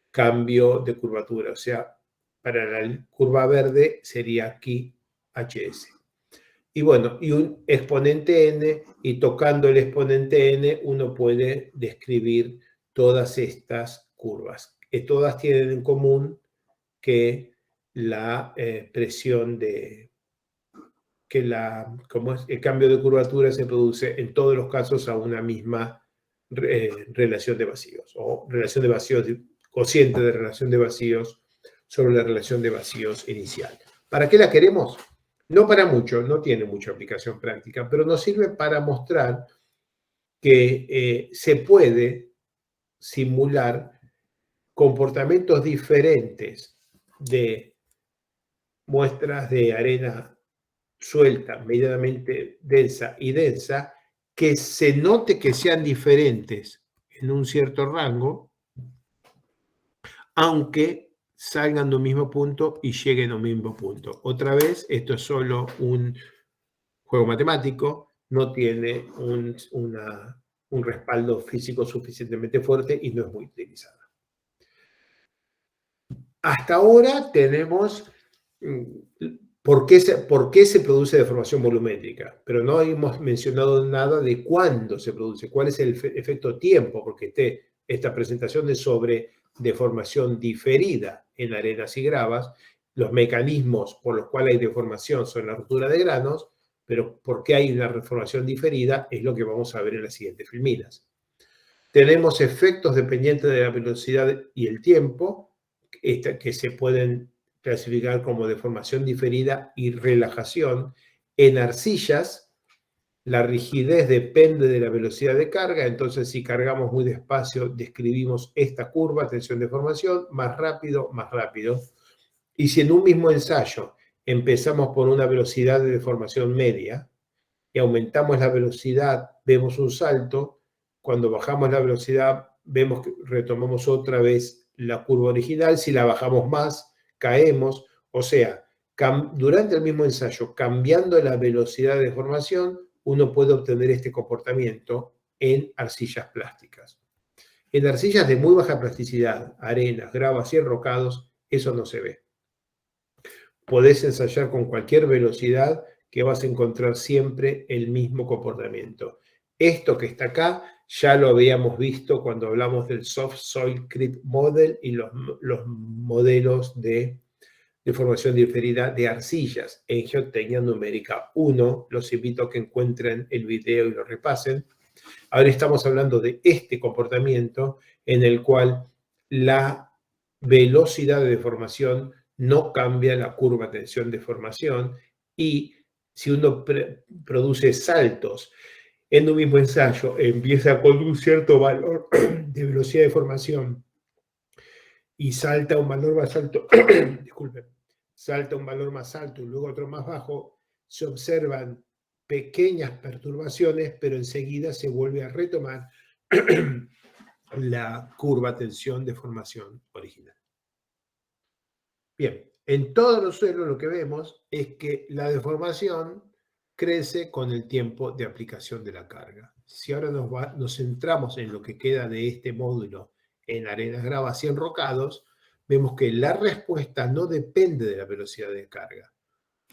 cambio de curvatura. O sea, para la curva verde sería aquí HS. Y bueno, y un exponente n, y tocando el exponente n, uno puede describir todas estas curvas. Todas tienen en común que la presión el cambio de curvatura se produce en todos los casos a una misma relación de vacíos, o relación de vacíos, cociente de relación de vacíos sobre la relación de vacíos inicial. ¿Para qué la queremos? No para mucho, no tiene mucha aplicación práctica, pero nos sirve para mostrar que se puede simular comportamientos diferentes de muestras de arena suelta, medianamente densa y densa, que se note que sean diferentes en un cierto rango, aunque salgan de un mismo punto y lleguen a un mismo punto. Otra vez, esto es solo un juego matemático, no tiene un respaldo físico suficientemente fuerte y no es muy utilizado. Hasta ahora tenemos ¿por qué se produce deformación volumétrica? Pero no hemos mencionado nada de cuándo se produce, cuál es el efecto tiempo, porque esta presentación es sobre deformación diferida en arenas y gravas. Los mecanismos por los cuales hay deformación son la ruptura de granos, pero por qué hay una deformación diferida es lo que vamos a ver en las siguientes filminas. Tenemos efectos dependientes de la velocidad y el tiempo, que se pueden clasificar como deformación diferida y relajación. En arcillas, la rigidez depende de la velocidad de carga, entonces si cargamos muy despacio, describimos esta curva, tensión-deformación, más rápido, más rápido. Y si en un mismo ensayo empezamos por una velocidad de deformación media y aumentamos la velocidad, vemos un salto. Cuando bajamos la velocidad, vemos que retomamos otra vez la curva original. Si la bajamos más, caemos. O sea, durante el mismo ensayo, cambiando la velocidad de deformación, uno puede obtener este comportamiento en arcillas plásticas. En arcillas de muy baja plasticidad, arenas, gravas y enrocados, eso no se ve. Podés ensayar con cualquier velocidad que vas a encontrar siempre el mismo comportamiento. Esto que está acá ya lo habíamos visto cuando hablamos del Soft Soil Creep Model y los modelos de deformación diferida de arcillas en Geotecnia Numérica 1. Los invito a que encuentren el video y lo repasen. Ahora estamos hablando de este comportamiento en el cual la velocidad de deformación no cambia la curva de tensión de deformación, y si uno produce saltos en un mismo ensayo, empieza con un cierto valor de velocidad de deformación y salta un valor más alto, disculpen, salta un valor más alto y luego otro más bajo, se observan pequeñas perturbaciones, pero enseguida se vuelve a retomar la curva tensión-deformación original. Bien, en todos los suelos lo que vemos es que la deformación crece con el tiempo de aplicación de la carga. Si ahora nos centramos en lo que queda de este módulo en arenas gravas y enrocados, vemos que la respuesta no depende de la velocidad de carga.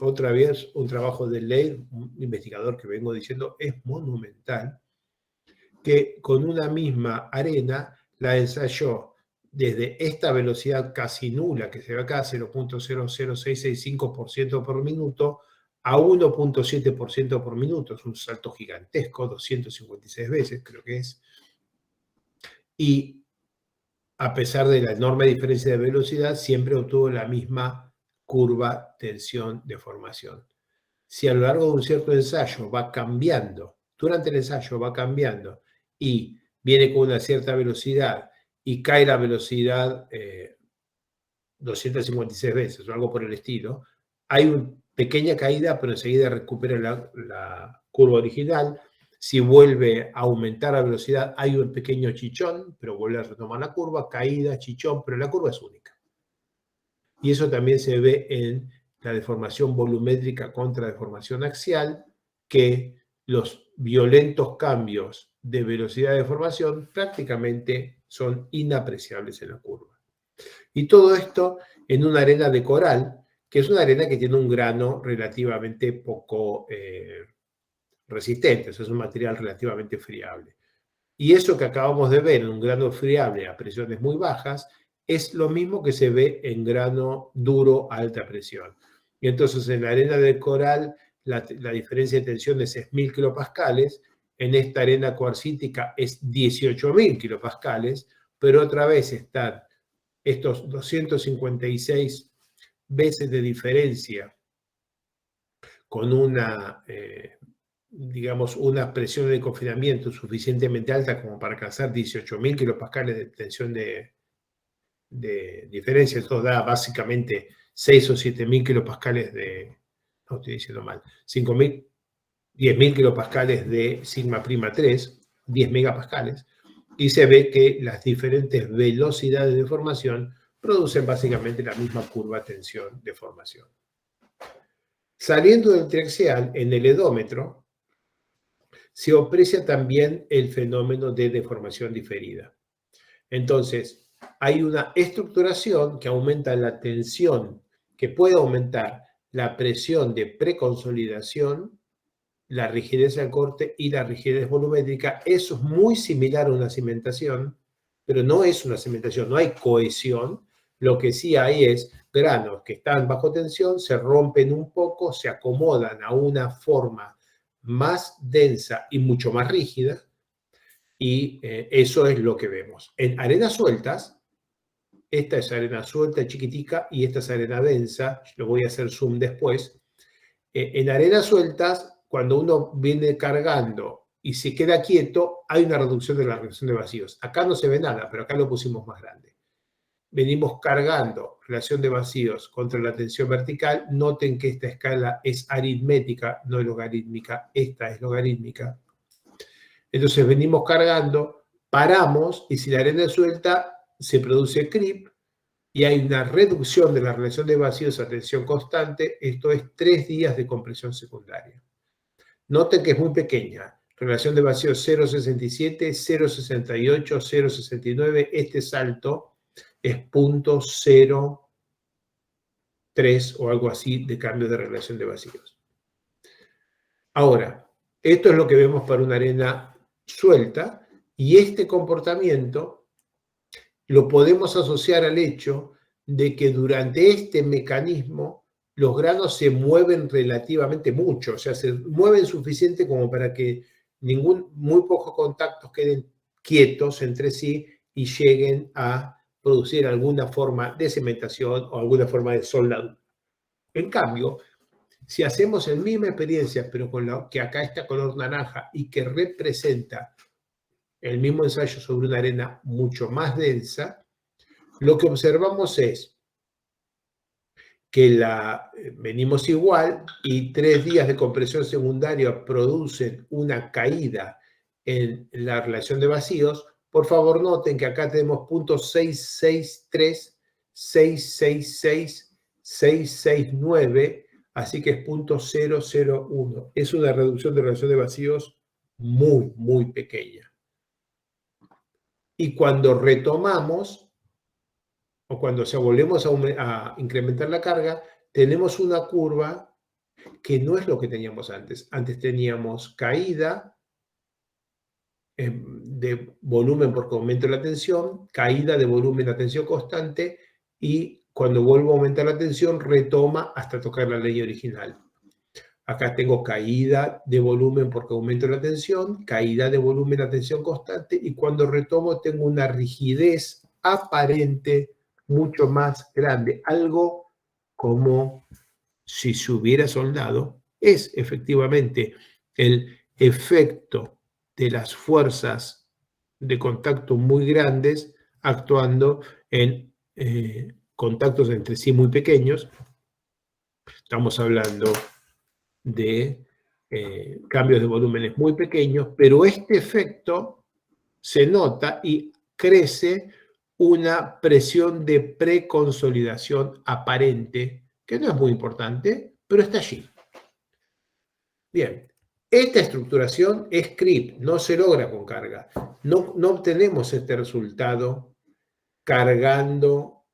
Otra vez, un trabajo de Leigh, un investigador que vengo diciendo, es monumental, que con una misma arena la ensayó desde esta velocidad casi nula, que se ve acá, 0.00665% por minuto, a 1.7% por minuto. Es un salto gigantesco, 256 veces creo que es. Y a pesar de la enorme diferencia de velocidad, siempre obtuvo la misma curva tensión-deformación. Si a lo largo de un cierto ensayo va cambiando, durante el ensayo va cambiando, y viene con una cierta velocidad y cae la velocidad 256 veces o algo por el estilo, hay una pequeña caída, pero enseguida recupera la curva original. Si vuelve a aumentar la velocidad, hay un pequeño chichón, pero vuelve a retomar la curva, caída, chichón, pero la curva es única. Y eso también se ve en la deformación volumétrica contra deformación axial, que los violentos cambios de velocidad de deformación prácticamente son inapreciables en la curva. Y todo esto en una arena de coral, que es una arena que tiene un grano relativamente poco resistente, o sea, es un material relativamente friable. Y eso que acabamos de ver en un grano friable a presiones muy bajas es lo mismo que se ve en grano duro a alta presión. Y entonces en la arena de coral la diferencia de tensiones es 1000 kilopascales, en esta arena cuarcítica es 18.000 kilopascales, pero otra vez están estos 256 veces de diferencia con una, digamos, una presión de confinamiento suficientemente alta como para alcanzar 18.000 kilopascales de tensión de diferencia. Esto da básicamente 6 o 7.000 kilopascales de, no estoy diciendo mal, 5.000, 10.000 kilopascales de sigma prima 3, 10 megapascales, y se ve que las diferentes velocidades de deformación producen básicamente la misma curva tensión-deformación. Saliendo del triaxial, en el edómetro, se aprecia también el fenómeno de deformación diferida. Entonces, hay una estructuración que aumenta la tensión, que puede aumentar la presión de preconsolidación, la rigidez del corte y la rigidez volumétrica. Eso es muy similar a una cimentación, pero no es una cimentación, no hay cohesión. Lo que sí hay es granos que están bajo tensión, se rompen un poco, se acomodan a una forma más densa y mucho más rígida, y eso es lo que vemos. En arenas sueltas, esta es arena suelta chiquitica y esta es arena densa, lo voy a hacer zoom después. En arenas sueltas, cuando uno viene cargando y se queda quieto, hay una reducción de la relación de vacíos. Acá no se ve nada, pero acá lo pusimos más grande. Venimos cargando relación de vacíos contra la tensión vertical. Noten que esta escala es aritmética, no logarítmica. Esta es logarítmica. Entonces venimos cargando, paramos, y si la arena es suelta, se produce creep y hay una reducción de la relación de vacíos a tensión constante. Esto es 3 días de compresión secundaria. Noten que es muy pequeña. Relación de vacíos 0,67, 0,68, 0,69. Este salto es 0.03 o algo así de cambio de relación de vacíos. Ahora, esto es lo que vemos para una arena suelta, y este comportamiento lo podemos asociar al hecho de que durante este mecanismo los granos se mueven relativamente mucho, o sea, se mueven suficiente como para que muy pocos contactos queden quietos entre sí y lleguen a producir alguna forma de cementación o alguna forma de soldadura. En cambio, si hacemos la misma experiencia, pero con lo que acá está color naranja y que representa el mismo ensayo sobre una arena mucho más densa, lo que observamos es que venimos igual y 3 días de compresión secundaria producen una caída en la relación de vacíos. Por favor, noten que acá tenemos puntos 663, 666, 669, así que es punto 001. Es una reducción de relación de vacíos muy, muy pequeña. Y cuando retomamos, o cuando volvemos a incrementar la carga, tenemos una curva que no es lo que teníamos antes. Antes teníamos caída de volumen porque aumenta la tensión, caída de volumen a tensión constante, y cuando vuelvo a aumentar la tensión, retoma hasta tocar la línea original. Acá tengo caída de volumen porque aumento la tensión, caída de volumen a tensión constante, y cuando retomo tengo una rigidez aparente mucho más grande, algo como si se hubiera soldado. Es efectivamente el efecto de las fuerzas de contacto muy grandes actuando en contactos entre sí muy pequeños. Estamos hablando de cambios de volúmenes muy pequeños, pero este efecto se nota y crece una presión de preconsolidación aparente, que no es muy importante, pero está allí. Bien, esta estructuración es creep, no se logra con carga. No obtenemos este resultado cargando,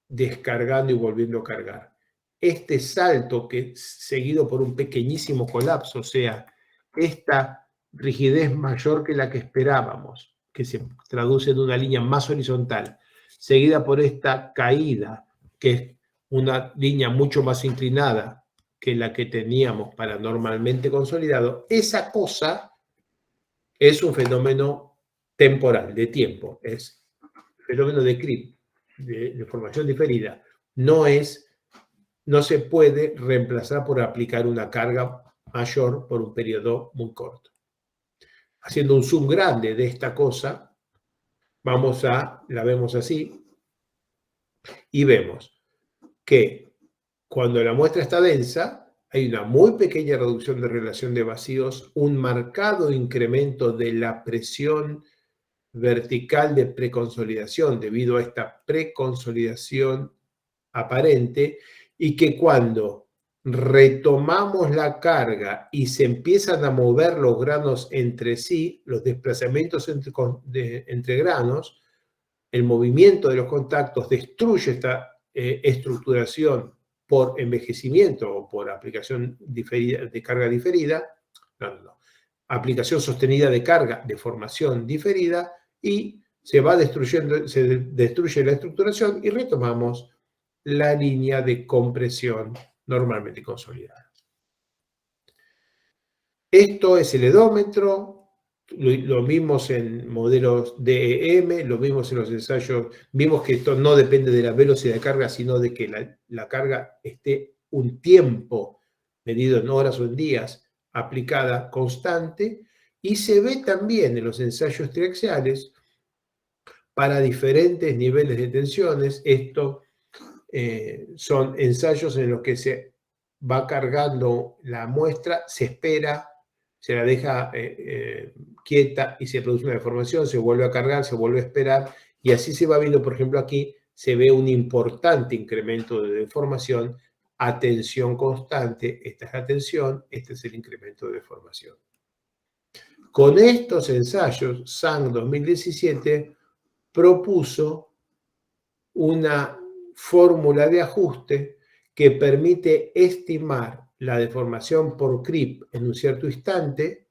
descargando y volviendo a cargar. Este salto que seguido por un pequeñísimo colapso, o sea, esta rigidez mayor que la que esperábamos, que se traduce en una línea más horizontal, seguida por esta caída, que es una línea mucho más inclinada que la que teníamos para normalmente consolidado, esa cosa es un fenómeno temporal, de tiempo, es fenómeno de creep, de formación diferida. No se puede reemplazar por aplicar una carga mayor por un periodo muy corto. Haciendo un zoom grande de esta cosa, la vemos así, y vemos que cuando la muestra está densa, hay una muy pequeña reducción de relación de vacíos, un marcado incremento de la presión vertical de preconsolidación debido a esta preconsolidación aparente, y que cuando retomamos la carga y se empiezan a mover los granos entre sí, los desplazamientos entre granos, el movimiento de los contactos destruye esta estructuración por envejecimiento o por aplicación diferida, de carga diferida, aplicación sostenida de carga de formación diferida, y se destruye la estructuración y retomamos la línea de compresión normalmente consolidada. Esto es el edómetro, lo vimos en modelos DEM, lo vimos en los ensayos, vimos que esto no depende de la velocidad de carga, sino de que la carga esté un tiempo medido en horas o en días, aplicada constante, y se ve también en los ensayos triaxiales para diferentes niveles de tensiones. Esto son ensayos en los que se va cargando la muestra, se espera, se la deja quieta y se produce una deformación, se vuelve a cargar, se vuelve a esperar, y así se va viendo. Por ejemplo, aquí se ve un importante incremento de deformación a tensión constante. Esta es la tensión, este es el incremento de deformación. Con estos ensayos, Zhang 2017 propuso una fórmula de ajuste que permite estimar la deformación por creep en un cierto instante,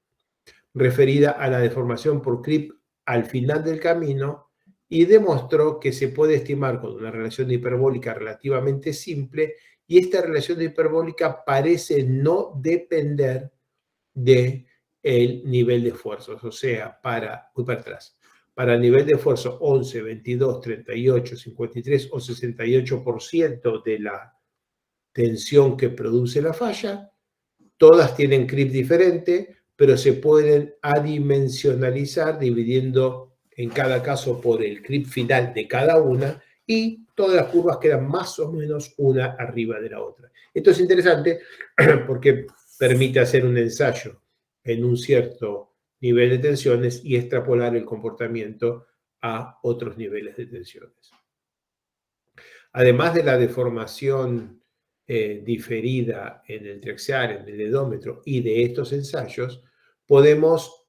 referida a la deformación por creep al final del camino, y demostró que se puede estimar con una relación hiperbólica relativamente simple, y esta relación hiperbólica parece no depender del nivel de esfuerzos. O sea, voy para atrás. para nivel de esfuerzo 11, 22, 38, 53 o 68% de la tensión que produce la falla. Todas tienen CRIP diferente, pero se pueden adimensionalizar dividiendo en cada caso por el CRIP final de cada una, y todas las curvas quedan más o menos una arriba de la otra. Esto es interesante porque permite hacer un ensayo en un cierto nivel de tensiones y extrapolar el comportamiento a otros niveles de tensiones. Además de la deformación diferida en el triaxial, en el edómetro y de estos ensayos, podemos,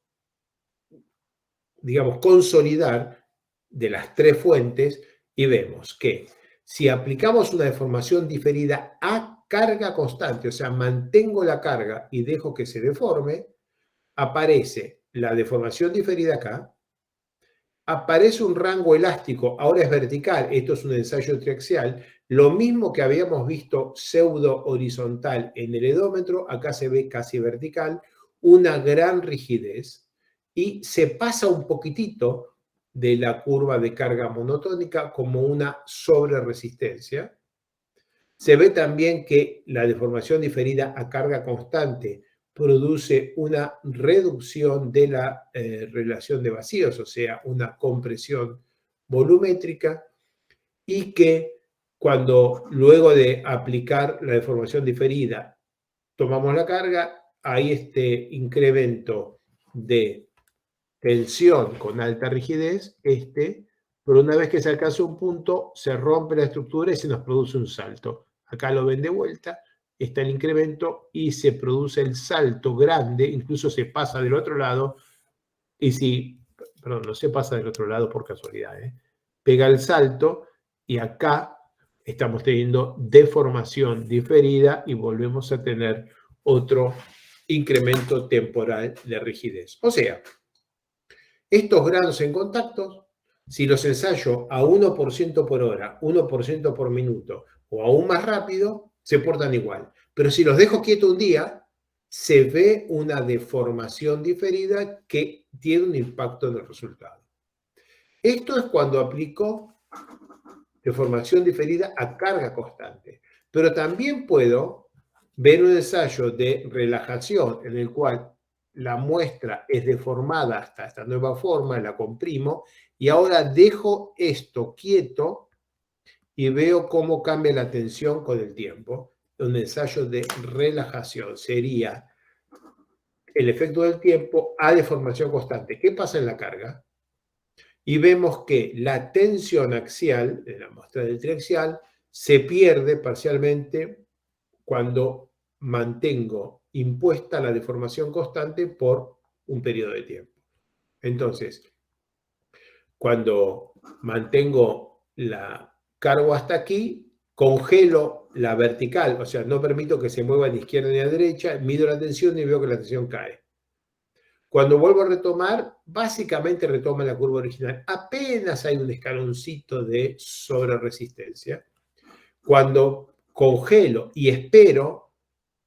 digamos, consolidar de las tres fuentes y vemos que si aplicamos una deformación diferida a carga constante, o sea, mantengo la carga y dejo que se deforme, aparece la deformación diferida acá, aparece un rango elástico, ahora es vertical, esto es un ensayo triaxial, lo mismo que habíamos visto pseudo horizontal en el edómetro, acá se ve casi vertical, una gran rigidez y se pasa un poquitito de la curva de carga monotónica como una sobreresistencia. Se ve también que la deformación diferida a carga constante produce una reducción de la relación de vacíos, o sea, una compresión volumétrica, y que cuando luego de aplicar la deformación diferida tomamos la carga, hay este incremento de tensión con alta rigidez, pero una vez que se alcanza un punto, se rompe la estructura y se nos produce un salto. Acá lo ven de vuelta, está el incremento y se produce el salto grande, incluso se pasa del otro lado, y si, perdón, no se pasa del otro lado por casualidad, pega el salto y acá estamos teniendo deformación diferida y volvemos a tener otro incremento temporal de rigidez. O sea, estos grados en contacto, si los ensayo a 1% por hora, 1% por minuto o aún más rápido, se portan igual. Pero si los dejo quieto un día, se ve una deformación diferida que tiene un impacto en el resultado. Esto es cuando aplico deformación diferida a carga constante. Pero también puedo ver un ensayo de relajación en el cual la muestra es deformada hasta esta nueva forma, la comprimo, y ahora dejo esto quieto y veo cómo cambia la tensión con el tiempo. Un ensayo de relajación sería el efecto del tiempo a deformación constante. ¿Qué pasa en la carga? Y vemos que la tensión axial, en la muestra del triaxial, se pierde parcialmente cuando mantengo impuesta la deformación constante por un periodo de tiempo. Entonces, cuando mantengo la cargo hasta aquí, congelo la vertical, o sea, no permito que se mueva ni a izquierda ni a derecha, mido la tensión y veo que la tensión cae. Cuando vuelvo a retomar, básicamente retoma la curva original. Apenas hay un escaloncito de sobreresistencia. Cuando congelo y espero,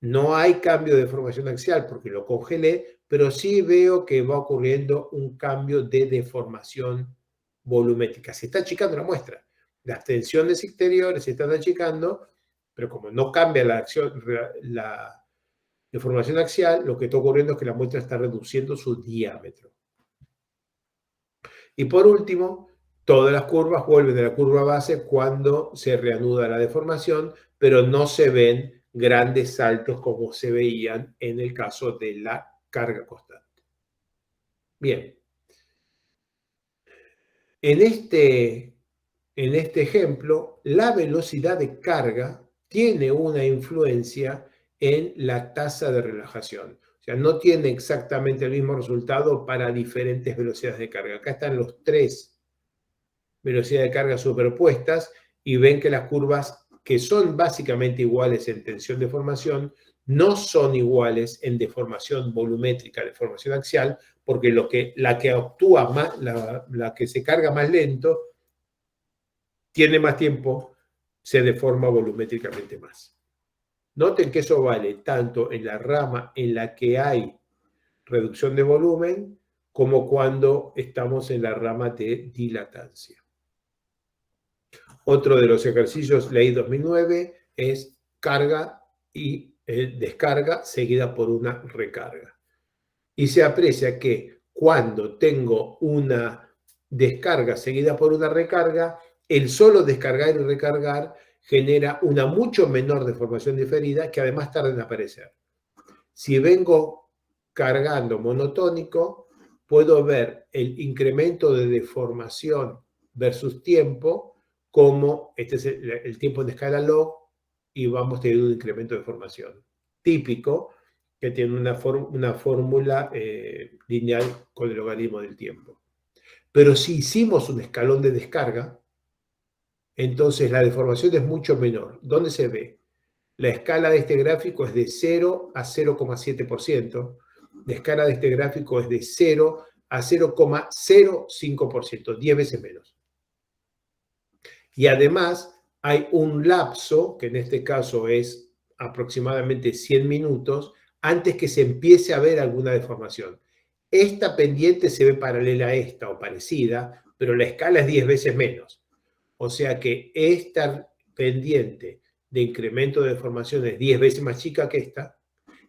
no hay cambio de deformación axial porque lo congelé, pero sí veo que va ocurriendo un cambio de deformación volumétrica. Se está achicando la muestra. Las tensiones exteriores se están achicando, pero como no cambia la deformación axial, lo que está ocurriendo es que la muestra está reduciendo su diámetro. Y por último, todas las curvas vuelven a la curva base cuando se reanuda la deformación, pero no se ven grandes saltos como se veían en el caso de la carga constante. Bien. En este ejemplo, la velocidad de carga tiene una influencia en la tasa de relajación. O sea, no tiene exactamente el mismo resultado para diferentes velocidades de carga. Acá están los tres velocidades de carga superpuestas y ven que las curvas, que son básicamente iguales en tensión de formación, no son iguales en deformación volumétrica, deformación axial, porque la que actúa más, la que se carga más lento, tiene más tiempo, se deforma volumétricamente más. Noten que eso vale tanto en la rama en la que hay reducción de volumen como cuando estamos en la rama de dilatancia. Otro de los ejercicios, ley 2009, es carga y descarga seguida por una recarga. Y se aprecia que cuando tengo una descarga seguida por una recarga, el solo descargar y recargar genera una mucho menor deformación diferida que además tarda en aparecer. Si vengo cargando monotónico, puedo ver el incremento de deformación versus tiempo, como este es el tiempo en escala log, y vamos teniendo un incremento de deformación típico que tiene una fórmula lineal con el logaritmo del tiempo. Pero si hicimos un escalón de descarga, entonces la deformación es mucho menor. ¿Dónde se ve? La escala de este gráfico es de 0 a 0,7%. La escala de este gráfico es de 0 a 0,05%, 10 veces menos. Y además hay un lapso, que en este caso es aproximadamente 100 minutos, antes que se empiece a ver alguna deformación. Esta pendiente se ve paralela a esta o parecida, pero la escala es 10 veces menos. O sea que esta pendiente de incremento de deformación es 10 veces más chica que esta,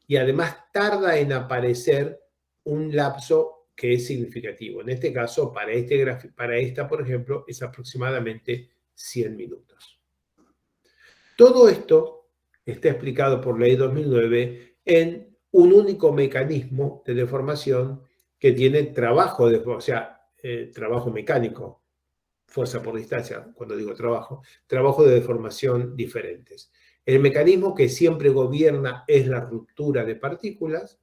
y además tarda en aparecer un lapso que es significativo. En este caso, para esta, por ejemplo, es aproximadamente 100 minutos. Todo esto está explicado por Ley 2009 en un único mecanismo de deformación que tiene trabajo, trabajo mecánico, fuerza por distancia, cuando digo trabajo de deformación diferentes. El mecanismo que siempre gobierna es la ruptura de partículas,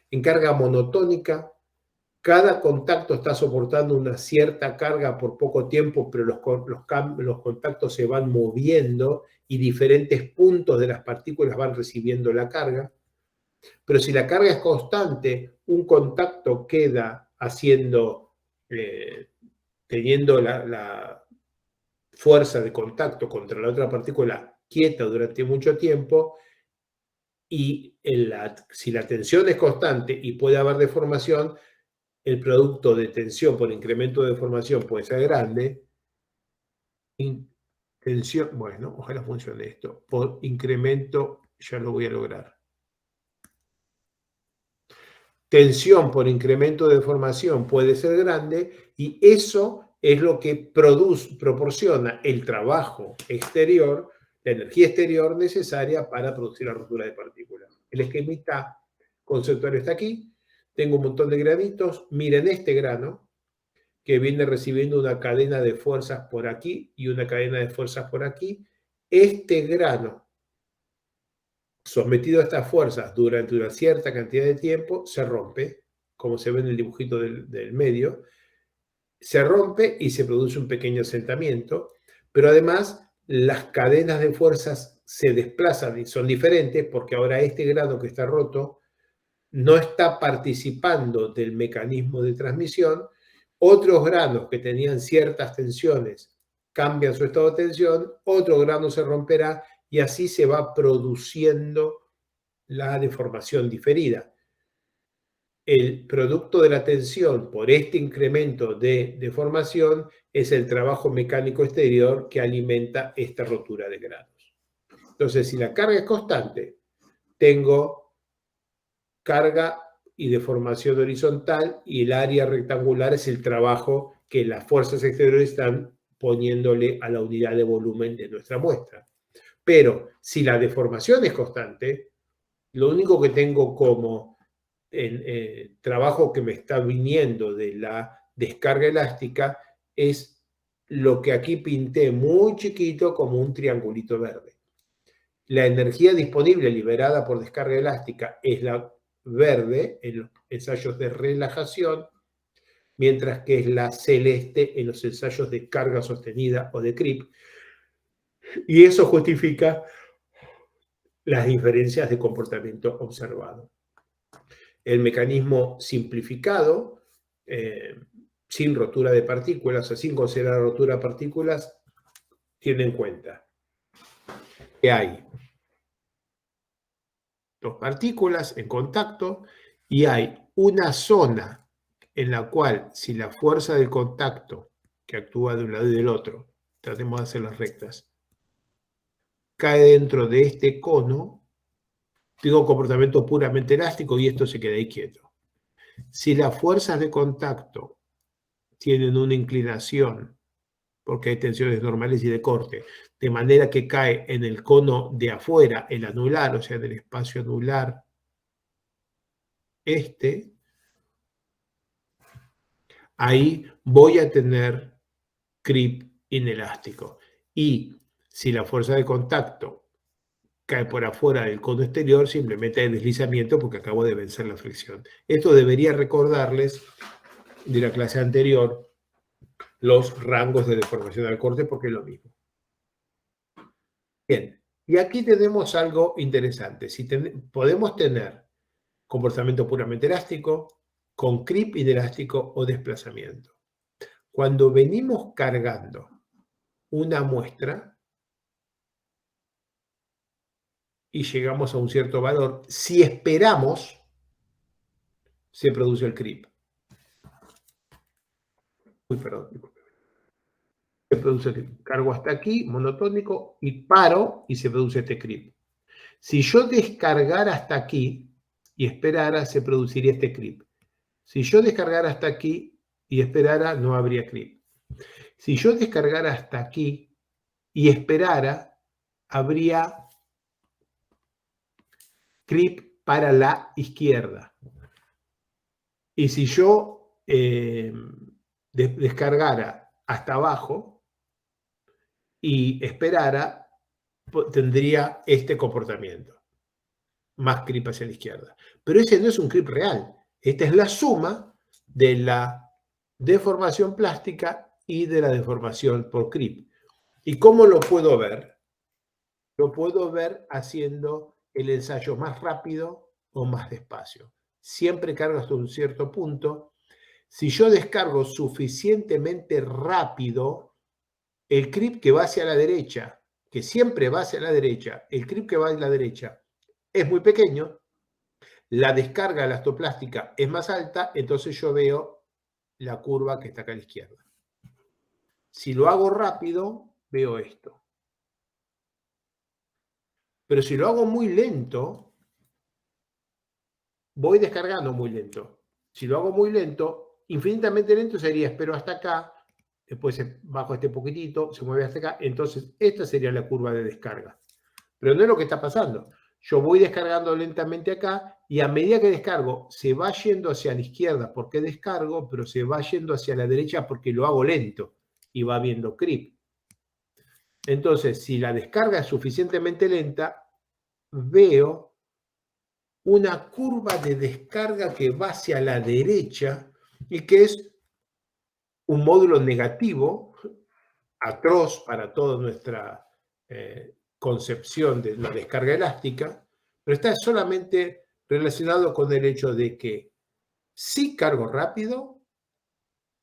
en carga monotónica. Cada contacto está soportando una cierta carga por poco tiempo, pero los contactos se van moviendo y diferentes puntos de las partículas van recibiendo la carga. Pero si la carga es constante, un contacto queda teniendo la fuerza de contacto contra la otra partícula quieta durante mucho tiempo, y si la tensión es constante y puede haber deformación, el producto de tensión por incremento de deformación puede ser grande. Tensión, bueno, ojalá funcione esto. Por incremento, ya lo voy a lograr. Tensión por incremento de deformación puede ser grande, y eso es lo que proporciona el trabajo exterior, la energía exterior necesaria para producir la ruptura de partículas. El esquemita conceptual está aquí. Tengo un montón de granitos. Miren este grano, que viene recibiendo una cadena de fuerzas por aquí y una cadena de fuerzas por aquí. Este grano, sometido a estas fuerzas durante una cierta cantidad de tiempo, se rompe, como se ve en el dibujito del medio, se rompe y se produce un pequeño asentamiento, pero además las cadenas de fuerzas se desplazan y son diferentes, porque ahora este grano que está roto no está participando del mecanismo de transmisión. Otros granos que tenían ciertas tensiones cambian su estado de tensión, otro grano se romperá, y así se va produciendo la deformación diferida. El producto de la tensión por este incremento de deformación es el trabajo mecánico exterior que alimenta esta rotura de granos. Entonces, si la carga es constante, tengo carga y deformación horizontal, y el área rectangular es el trabajo que las fuerzas exteriores están poniéndole a la unidad de volumen de nuestra muestra. Pero si la deformación es constante, lo único que tengo como trabajo que me está viniendo de la descarga elástica es lo que aquí pinté muy chiquito como un triangulito verde. La energía disponible liberada por descarga elástica es la verde en los ensayos de relajación, mientras que es la celeste en los ensayos de carga sostenida o de creep. Y eso justifica las diferencias de comportamiento observado. El mecanismo simplificado, sin rotura de partículas o sin considerar rotura de partículas, tiene en cuenta que hay dos partículas en contacto y hay una zona en la cual si la fuerza del contacto que actúa de un lado y del otro, tratemos de hacer las rectas, cae dentro de este cono, tengo comportamiento puramente elástico y esto se queda ahí quieto. Si las fuerzas de contacto tienen una inclinación, porque hay tensiones normales y de corte, de manera que cae en el cono de afuera, el anular, o sea, del espacio anular, ahí voy a tener creep inelástico. Y si la fuerza de contacto cae por afuera del cono exterior, simplemente hay deslizamiento porque acabo de vencer la fricción. Esto debería recordarles de la clase anterior los rangos de deformación al corte porque es lo mismo. Bien, y aquí tenemos algo interesante. Podemos tener comportamiento puramente elástico, con creep inelástico o desplazamiento. Cuando venimos cargando una muestra y llegamos a un cierto valor, si esperamos, se produce el creep. Uy, perdón, disculpe. Se produce el creep. Cargo hasta aquí, monotónico, y paro y se produce este creep. Si yo descargara hasta aquí y esperara, se produciría este creep. Si yo descargara hasta aquí y esperara, no habría creep. Si yo descargara hasta aquí y esperara, habría creep para la izquierda. Y si yo descargara hasta abajo y esperara, tendría este comportamiento. Más creep hacia la izquierda. Pero ese no es un creep real. Esta es la suma de la deformación plástica y de la deformación por creep. ¿Y cómo lo puedo ver? Lo puedo ver haciendo el ensayo más rápido o más despacio. Siempre cargo hasta un cierto punto. Si yo descargo suficientemente rápido, el creep que va hacia la derecha, que siempre va hacia la derecha, el creep que va a la derecha es muy pequeño, la descarga elastoplástica es más alta, entonces yo veo la curva que está acá a la izquierda. Si lo hago rápido, veo esto. Pero si lo hago muy lento, voy descargando muy lento. Si lo hago muy lento, infinitamente lento sería, espero hasta acá, después bajo este poquitito, se mueve hasta acá, entonces esta sería la curva de descarga. Pero no es lo que está pasando. Yo voy descargando lentamente acá y a medida que descargo se va yendo hacia la izquierda porque descargo, pero se va yendo hacia la derecha porque lo hago lento y va viendo creep. Entonces, si la descarga es suficientemente lenta, veo una curva de descarga que va hacia la derecha y que es un módulo negativo, atroz para toda nuestra concepción de la descarga elástica, pero está solamente relacionado con el hecho de que si cargo rápido,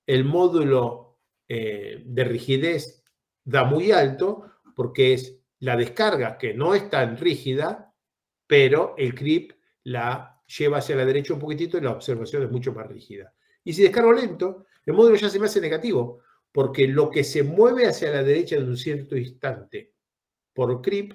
el módulo de rigidez da muy alto porque es la descarga que no es tan rígida, pero el creep la lleva hacia la derecha un poquitito y la observación es mucho más rígida. Y si descargo lento, el módulo ya se me hace negativo, porque lo que se mueve hacia la derecha en un cierto instante por creep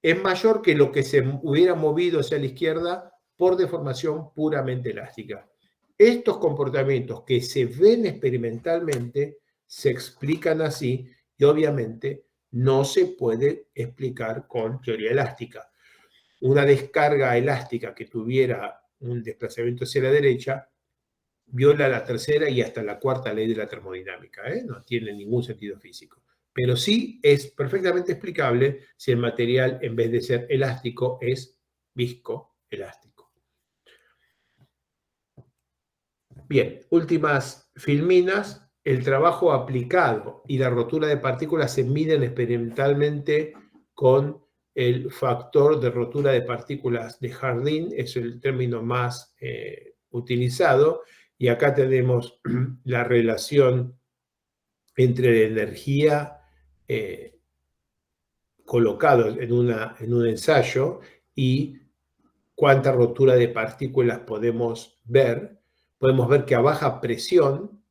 es mayor que lo que se hubiera movido hacia la izquierda por deformación puramente elástica. Estos comportamientos que se ven experimentalmente se explican así y obviamente no se puede explicar con teoría elástica. Una descarga elástica que tuviera un desplazamiento hacia la derecha viola la tercera y hasta la cuarta ley de la termodinámica, no tiene ningún sentido físico. Pero sí es perfectamente explicable si el material, en vez de ser elástico, es viscoelástico. Bien, últimas filminas. El trabajo aplicado y la rotura de partículas se miden experimentalmente con el factor de rotura de partículas de Harding, es el término más utilizado, y acá tenemos la relación entre la energía colocada en un ensayo y cuánta rotura de partículas podemos ver. podemos ver que a baja presión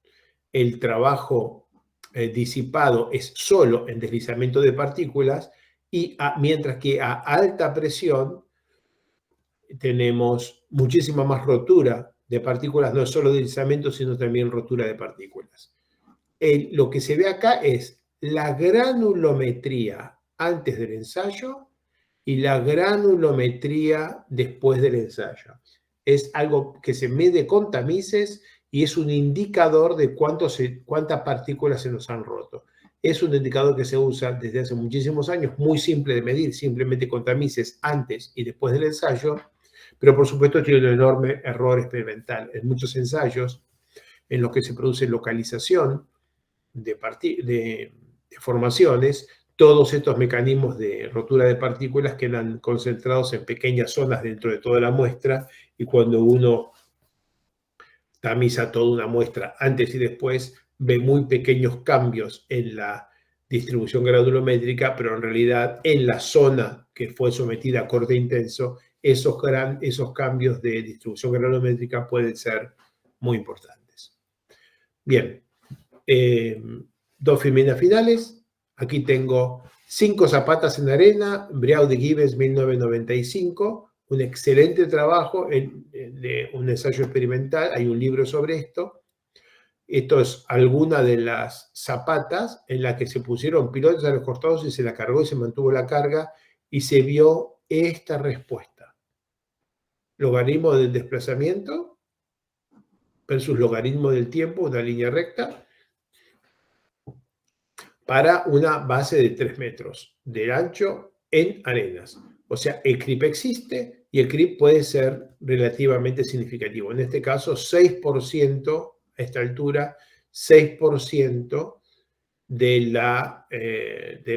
el trabajo disipado es solo en deslizamiento de partículas, y mientras que a alta presión tenemos muchísima más rotura de partículas, no solo deslizamiento, sino también rotura de partículas. Lo que se ve acá es la granulometría antes del ensayo y la granulometría después del ensayo. Es algo que se mide con tamices y es un indicador de cuántas partículas se nos han roto. Es un indicador que se usa desde hace muchísimos años, muy simple de medir, simplemente con tamices antes y después del ensayo, pero por supuesto tiene un enorme error experimental. En muchos ensayos en los que se produce localización de formaciones, todos estos mecanismos de rotura de partículas quedan concentrados en pequeñas zonas dentro de toda la muestra, y cuando uno tamiza toda una muestra antes y después, ve muy pequeños cambios en la distribución granulométrica, pero en realidad en la zona que fue sometida a corte intenso, esos cambios de distribución granulométrica pueden ser muy importantes. Bien, dos filminas finales. Aquí tengo 5 zapatas en arena, Briaud de Gibbes, 1995, un excelente trabajo de un ensayo experimental, hay un libro sobre esto. Esto es alguna de las zapatas en la que se pusieron pilotes a los costados y se la cargó y se mantuvo la carga, y se vio esta respuesta. Logaritmo del desplazamiento versus logaritmo del tiempo, una línea recta, para una base de 3 metros de ancho en arenas. O sea, el creep existe y el creep puede ser relativamente significativo. En este caso, 6% a esta altura, 6% del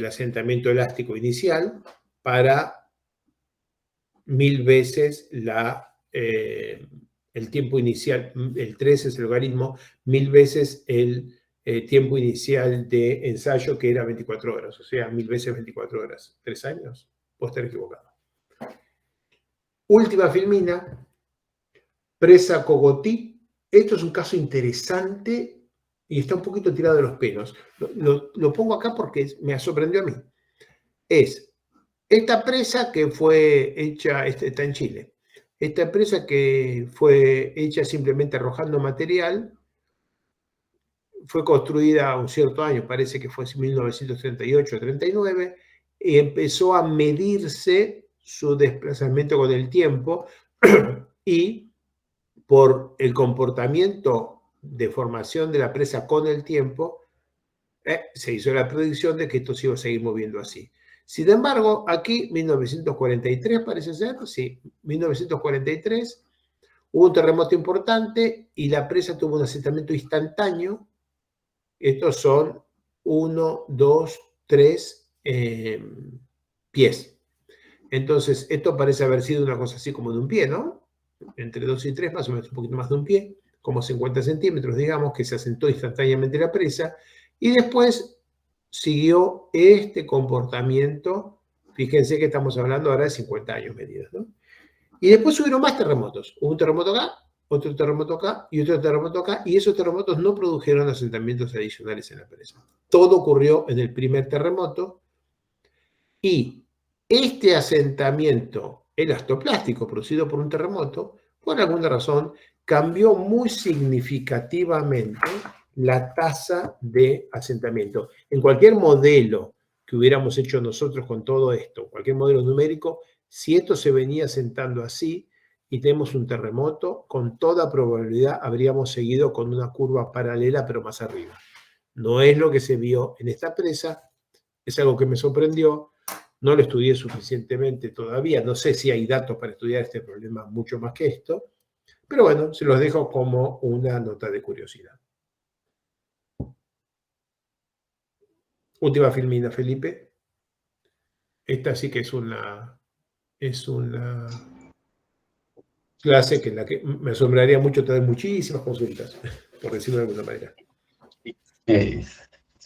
asentamiento elástico inicial para 1000 veces el tiempo inicial. El 3 es el logaritmo, 1000 veces el tiempo inicial de ensayo, que era 24 horas, o sea, 1000 veces 24 horas. 3 años, puedo estar equivocado. Última filmina, presa Cogotí. Esto es un caso interesante y está un poquito tirado de los pelos. Lo pongo acá porque me sorprendió a mí. Es esta presa que fue hecha, está en Chile, esta presa que fue hecha simplemente arrojando material, fue construida a un cierto año, parece que fue en 1938-39, y empezó a medirse su desplazamiento con el tiempo, y por el comportamiento de formación de la presa con el tiempo, se hizo la predicción de que esto se iba a seguir moviendo así. Sin embargo, aquí, 1943 parece ser, sí, 1943, hubo un terremoto importante y la presa tuvo un asentamiento instantáneo. Estos son 1, 2, 3 pies. Entonces, esto parece haber sido una cosa así como de un pie, ¿no? Entre 2 y 3, más o menos un poquito más de un pie, como 50 centímetros, digamos, que se asentó instantáneamente la presa, y después siguió este comportamiento. Fíjense que estamos hablando ahora de 50 años medidos, ¿no? Y después hubieron más terremotos. Hubo un terremoto acá, otro terremoto acá y otro terremoto acá, y esos terremotos no produjeron asentamientos adicionales en la presa. Todo ocurrió en el primer terremoto, y este asentamiento elastoplástico producido por un terremoto, por alguna razón, cambió muy significativamente la tasa de asentamiento. En cualquier modelo que hubiéramos hecho nosotros con todo esto, cualquier modelo numérico, si esto se venía asentando así y tenemos un terremoto, con toda probabilidad habríamos seguido con una curva paralela, pero más arriba. No es lo que se vio en esta presa, es algo que me sorprendió. No lo estudié suficientemente todavía, no sé si hay datos para estudiar este problema mucho más que esto, pero bueno, se los dejo como una nota de curiosidad. Última filmina, Felipe. Esta sí que es una clase en la que me asombraría mucho tener muchísimas consultas, por decirlo de alguna manera. Es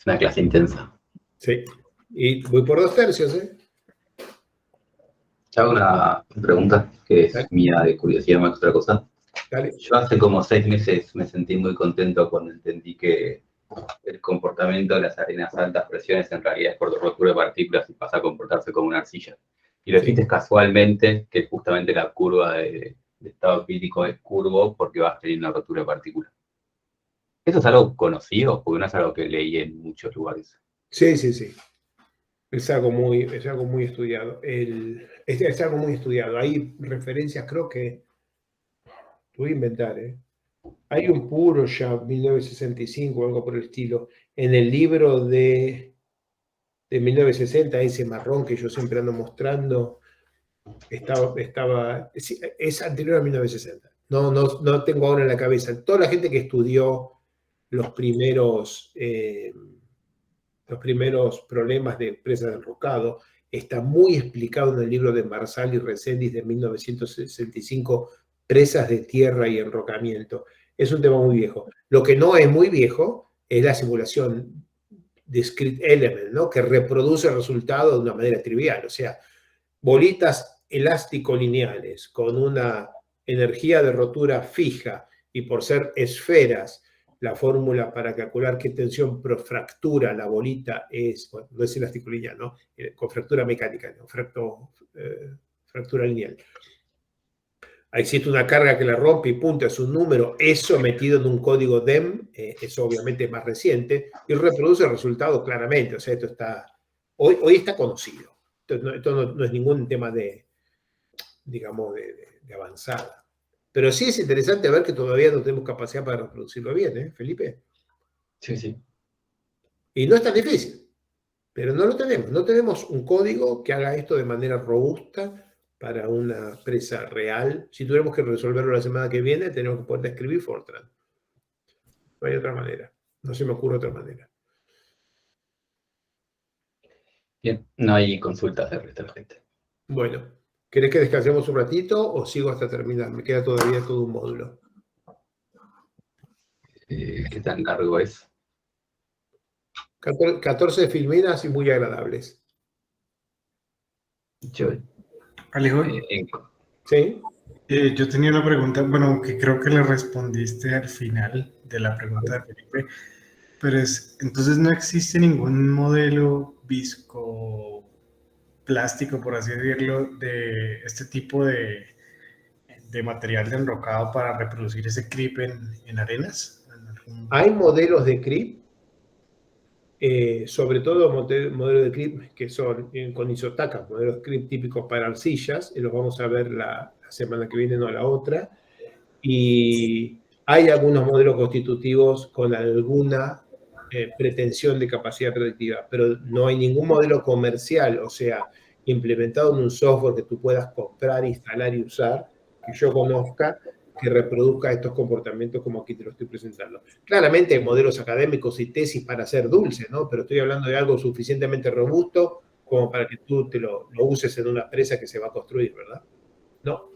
una clase intensa. Sí, y voy por 2/3, ¿eh? Te hago una pregunta que es mía de curiosidad más que otra cosa. Dale. Yo hace como 6 meses me sentí muy contento cuando entendí que el comportamiento de las arenas a altas presiones en realidad es por rotura de partículas y pasa a comportarse como una arcilla. Y lo Sí. dijiste casualmente, que justamente la curva de estado crítico es curvo porque vas a tener una rotura de partículas. ¿Eso es algo conocido? Porque no es algo que leí en muchos lugares. Sí, sí, sí. Es algo muy estudiado. Es algo muy estudiado. Hay referencias, creo que, voy a inventar, ¿eh? Hay un puro ya, 1965 o algo por el estilo, en el libro de 1960, ese marrón que yo siempre ando mostrando, sí, es anterior a 1960. No tengo ahora en la cabeza. Toda la gente que estudió los primeros problemas de presas de enrocado está muy explicado en el libro de Marsal y Reséndiz de 1965, Presas de tierra y enrocamiento. Es un tema muy viejo. Lo que no es muy viejo es la simulación discrete element, ¿no? Que reproduce el resultado de una manera trivial. O sea, bolitas elástico-lineales con una energía de rotura fija y por ser esferas, la fórmula para calcular qué tensión profractura la bolita es, bueno, no es elástico lineal, ¿no? Con fractura mecánica, ¿no? Fractura lineal. Existe una carga que la rompe y punto, es un número, eso metido en un código DEM, es obviamente más reciente, y reproduce el resultado claramente. O sea, esto está, hoy está conocido. Esto no es ningún tema de, digamos, de avanzada. Pero sí es interesante ver que todavía no tenemos capacidad para reproducirlo bien, ¿eh, Felipe? Sí, sí. Y no es tan difícil, pero no lo tenemos. No tenemos un código que haga esto de manera robusta para una presa real. Si tuviéramos que resolverlo la semana que viene, tenemos que poder escribir Fortran. No hay otra manera. No se me ocurre otra manera. Bien, no hay consultas del resto de la gente. Bueno, ¿querés que descansemos un ratito o sigo hasta terminar? Me queda todavía todo un módulo. ¿Qué tan largo es? 14 filminas y muy agradables. Yo, Alejo, ¿Sí? yo tenía una pregunta, bueno, que creo que le respondiste al final de la pregunta de Felipe, pero entonces no existe ningún modelo viscoplástico, por así decirlo, de este tipo de material de enrocado para reproducir ese creep en arenas. Hay modelos de creep, sobre todo modelos de creep que son con isotacas, modelos de creep típicos para arcillas, y los vamos a ver la semana que viene, no la otra. Y hay algunos modelos constitutivos con alguna pretensión de capacidad predictiva, pero no hay ningún modelo comercial, o sea, implementado en un software que tú puedas comprar, instalar y usar, que yo conozca, que reproduzca estos comportamientos como aquí te lo estoy presentando. Claramente hay modelos académicos y tesis para hacer dulce, ¿no? Pero estoy hablando de algo suficientemente robusto como para que tú te lo uses en una presa que se va a construir, ¿verdad? No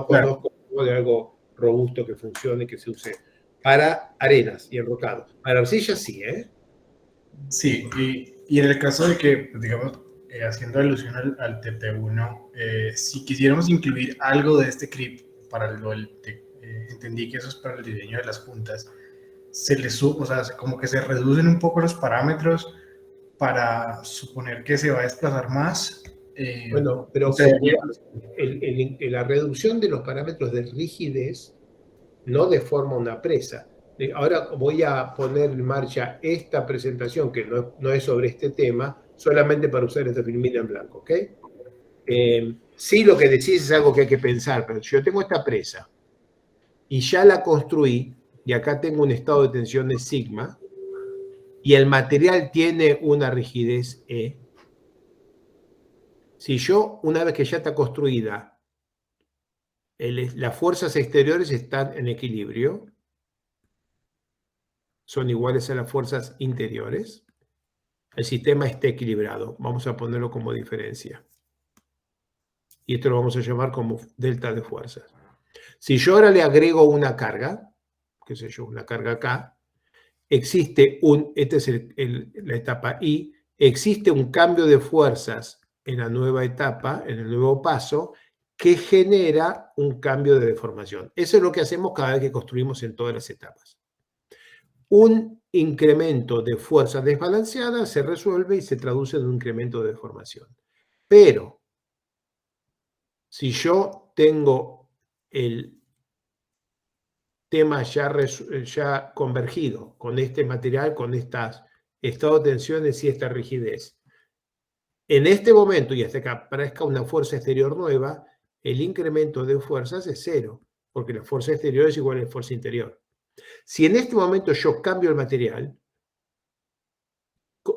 conozco de algo robusto que funcione, que se use para arenas y enrocado. Para arcillas sí, ¿eh? Sí, y en el caso de que, digamos, haciendo alusión al TP1, si quisiéramos incluir algo de este creep para entendí que eso es para el diseño de las puntas, o sea, como que se reducen un poco los parámetros para suponer que se va a desplazar más. Bueno, pero la reducción de los parámetros de rigidez no deforma una presa. Ahora voy a poner en marcha esta presentación, que no es sobre este tema, solamente para usar esta filmina en blanco, ¿ok? Sí, lo que decís es algo que hay que pensar, pero si yo tengo esta presa y ya la construí, y acá tengo un estado de tensión de sigma, y el material tiene una rigidez E, si yo, una vez que ya está construida, las fuerzas exteriores están en equilibrio, son iguales a las fuerzas interiores, el sistema está equilibrado. Vamos a ponerlo como diferencia. Y esto lo vamos a llamar como delta de fuerzas. Si yo ahora le agrego una carga, qué sé yo, una carga acá, existe esta es la etapa I, existe un cambio de fuerzas en la nueva etapa, en el nuevo paso, que genera un cambio de deformación. Eso es lo que hacemos cada vez que construimos en todas las etapas. Un incremento de fuerza desbalanceada se resuelve y se traduce en un incremento de deformación. Pero si yo tengo el tema ya convergido con este material, con estas estado de tensiones y esta rigidez, en este momento y hasta que aparezca una fuerza exterior nueva, el incremento de fuerzas es cero, porque la fuerza exterior es igual a la fuerza interior. Si en este momento yo cambio el material,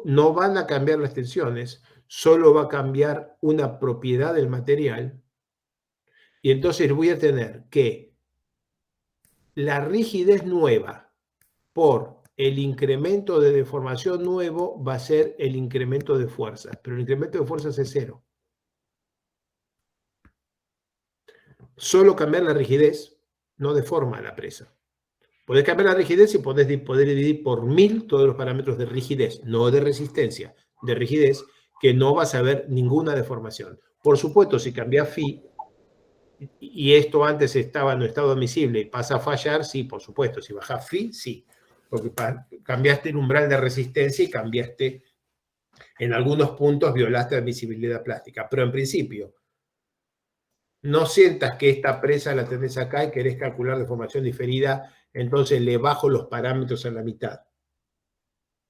no van a cambiar las tensiones, solo va a cambiar una propiedad del material, y entonces voy a tener que la rigidez nueva por el incremento de deformación nuevo va a ser el incremento de fuerzas, pero el incremento de fuerzas es cero. Solo cambiar la rigidez no deforma la presa. Podés cambiar la rigidez y poder dividir por 1000 todos los parámetros de rigidez, no de resistencia, de rigidez, que no vas a ver ninguna deformación. Por supuesto, si cambias phi, y esto antes estaba en estado admisible y pasa a fallar, sí, por supuesto. Si bajas phi, sí. Porque cambiaste el umbral de resistencia y cambiaste, en algunos puntos, violaste la admisibilidad plástica. Pero en principio, no sientas que esta presa la tenés acá y querés calcular deformación diferida, entonces le bajo los parámetros a la mitad.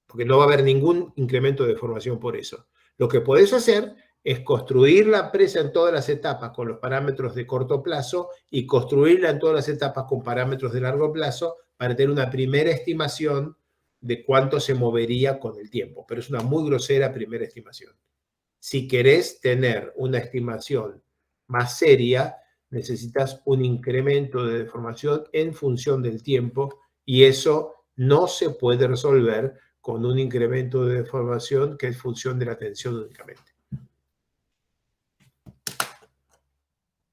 Porque no va a haber ningún incremento de deformación por eso. Lo que podés hacer es construir la presa en todas las etapas con los parámetros de corto plazo y construirla en todas las etapas con parámetros de largo plazo para tener una primera estimación de cuánto se movería con el tiempo. Pero es una muy grosera primera estimación. Si querés tener una estimación más seria, necesitas un incremento de deformación en función del tiempo y eso no se puede resolver con un incremento de deformación que es función de la tensión únicamente.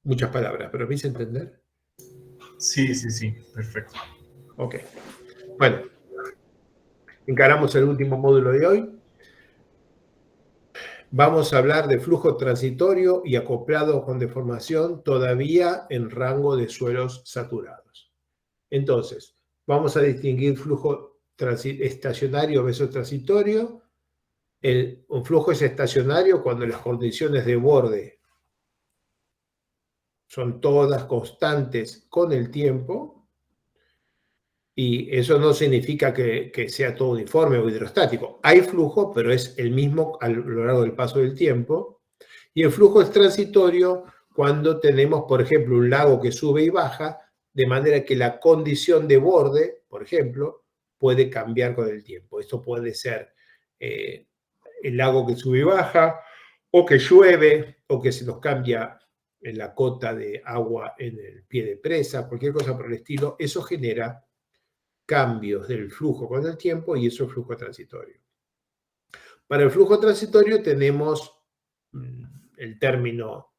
Muchas palabras, pero ¿me hice entender? Sí, perfecto. Ok. Bueno, encaramos el último módulo de hoy. Vamos a hablar de flujo transitorio y acoplado con deformación todavía en rango de suelos saturados. Entonces, vamos a distinguir flujo estacionario versus transitorio. Un flujo es estacionario cuando las condiciones de borde son todas constantes con el tiempo, y eso no significa que sea todo uniforme o hidrostático. Hay flujo, pero es el mismo a lo largo del paso del tiempo. Y el flujo es transitorio cuando tenemos, por ejemplo, un lago que sube y baja, de manera que la condición de borde, por ejemplo, puede cambiar con el tiempo. Esto puede ser el lago que sube y baja, o que llueve, o que se nos cambia en la cota de agua en el pie de presa, cualquier cosa por el estilo. Eso genera cambios del flujo con el tiempo y eso es flujo transitorio. Para el flujo transitorio tenemos el término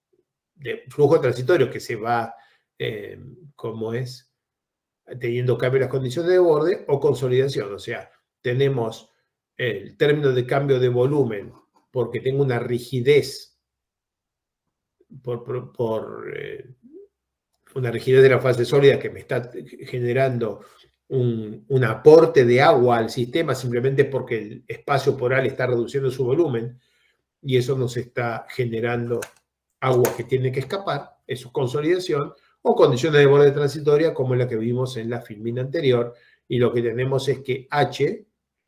de flujo transitorio que se va, teniendo cambio en las condiciones de borde o consolidación. O sea, tenemos el término de cambio de volumen porque tengo una rigidez una rigidez de la fase sólida que me está generando un aporte de agua al sistema simplemente porque el espacio poral está reduciendo su volumen y eso nos está generando agua que tiene que escapar, eso es consolidación, o condiciones de borde transitoria como la que vimos en la filmina anterior, y lo que tenemos es que H,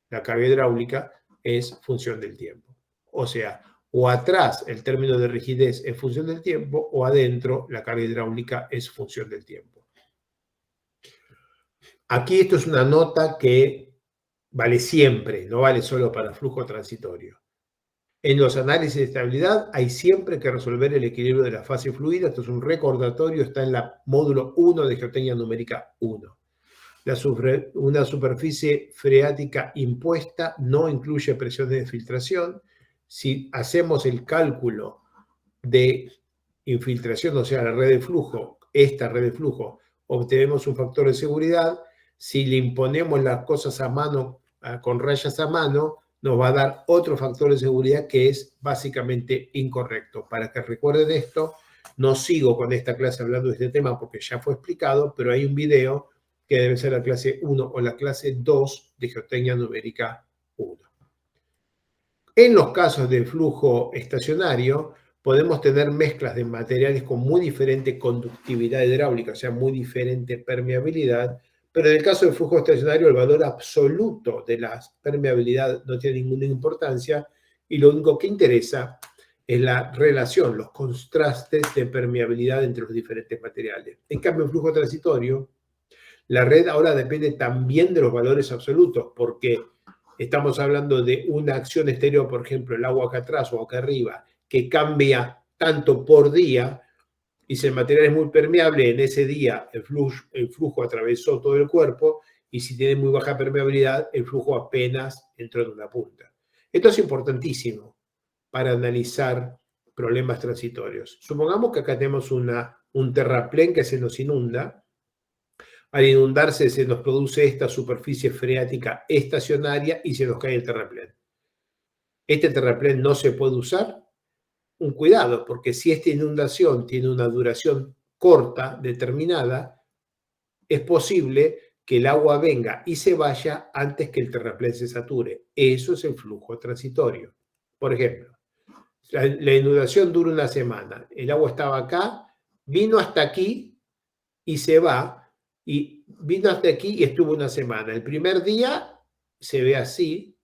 la carga hidráulica, es función del tiempo. O sea, o atrás el término de rigidez es función del tiempo, o adentro la carga hidráulica es función del tiempo. Aquí esto es una nota que vale siempre, no vale solo para flujo transitorio. En los análisis de estabilidad hay siempre que resolver el equilibrio de la fase fluida. Esto es un recordatorio, está en el módulo 1 de Geotecnia Numérica 1. Una superficie freática impuesta no incluye presiones de filtración. Si hacemos el cálculo de infiltración, o sea, la red de flujo, esta red de flujo, obtenemos un factor de seguridad. Si le imponemos las cosas a mano, con rayas a mano, nos va a dar otro factor de seguridad que es básicamente incorrecto. Para que recuerden esto, No sigo con esta clase hablando de este tema porque ya fue explicado, pero hay un video que debe ser la clase 1 o la clase 2 de Geotecnia Numérica 1. En los casos de flujo estacionario, podemos tener mezclas de materiales con muy diferente conductividad hidráulica, o sea, muy diferente permeabilidad, pero en el caso del flujo estacionario el valor absoluto de la permeabilidad no tiene ninguna importancia y lo único que interesa es la relación, los contrastes de permeabilidad entre los diferentes materiales. En cambio, en flujo transitorio, la red ahora depende también de los valores absolutos, porque estamos hablando de una acción exterior, por ejemplo, el agua acá atrás o acá arriba, que cambia tanto por día, y si el material es muy permeable, en ese día el flujo atravesó todo el cuerpo, y si tiene muy baja permeabilidad, el flujo apenas entró en una punta. Esto es importantísimo para analizar problemas transitorios. Supongamos que acá tenemos un terraplén que se nos inunda. Al inundarse se nos produce esta superficie freática estacionaria y se nos cae el terraplén. Este terraplén no se puede usar. Un cuidado, porque si esta inundación tiene una duración corta, determinada, es posible que el agua venga y se vaya antes que el terraplén se sature. Eso es el flujo transitorio. Por ejemplo, la inundación dura una semana. El agua estaba acá, vino hasta aquí y se va. Y vino hasta aquí y estuvo una semana. El primer día se ve así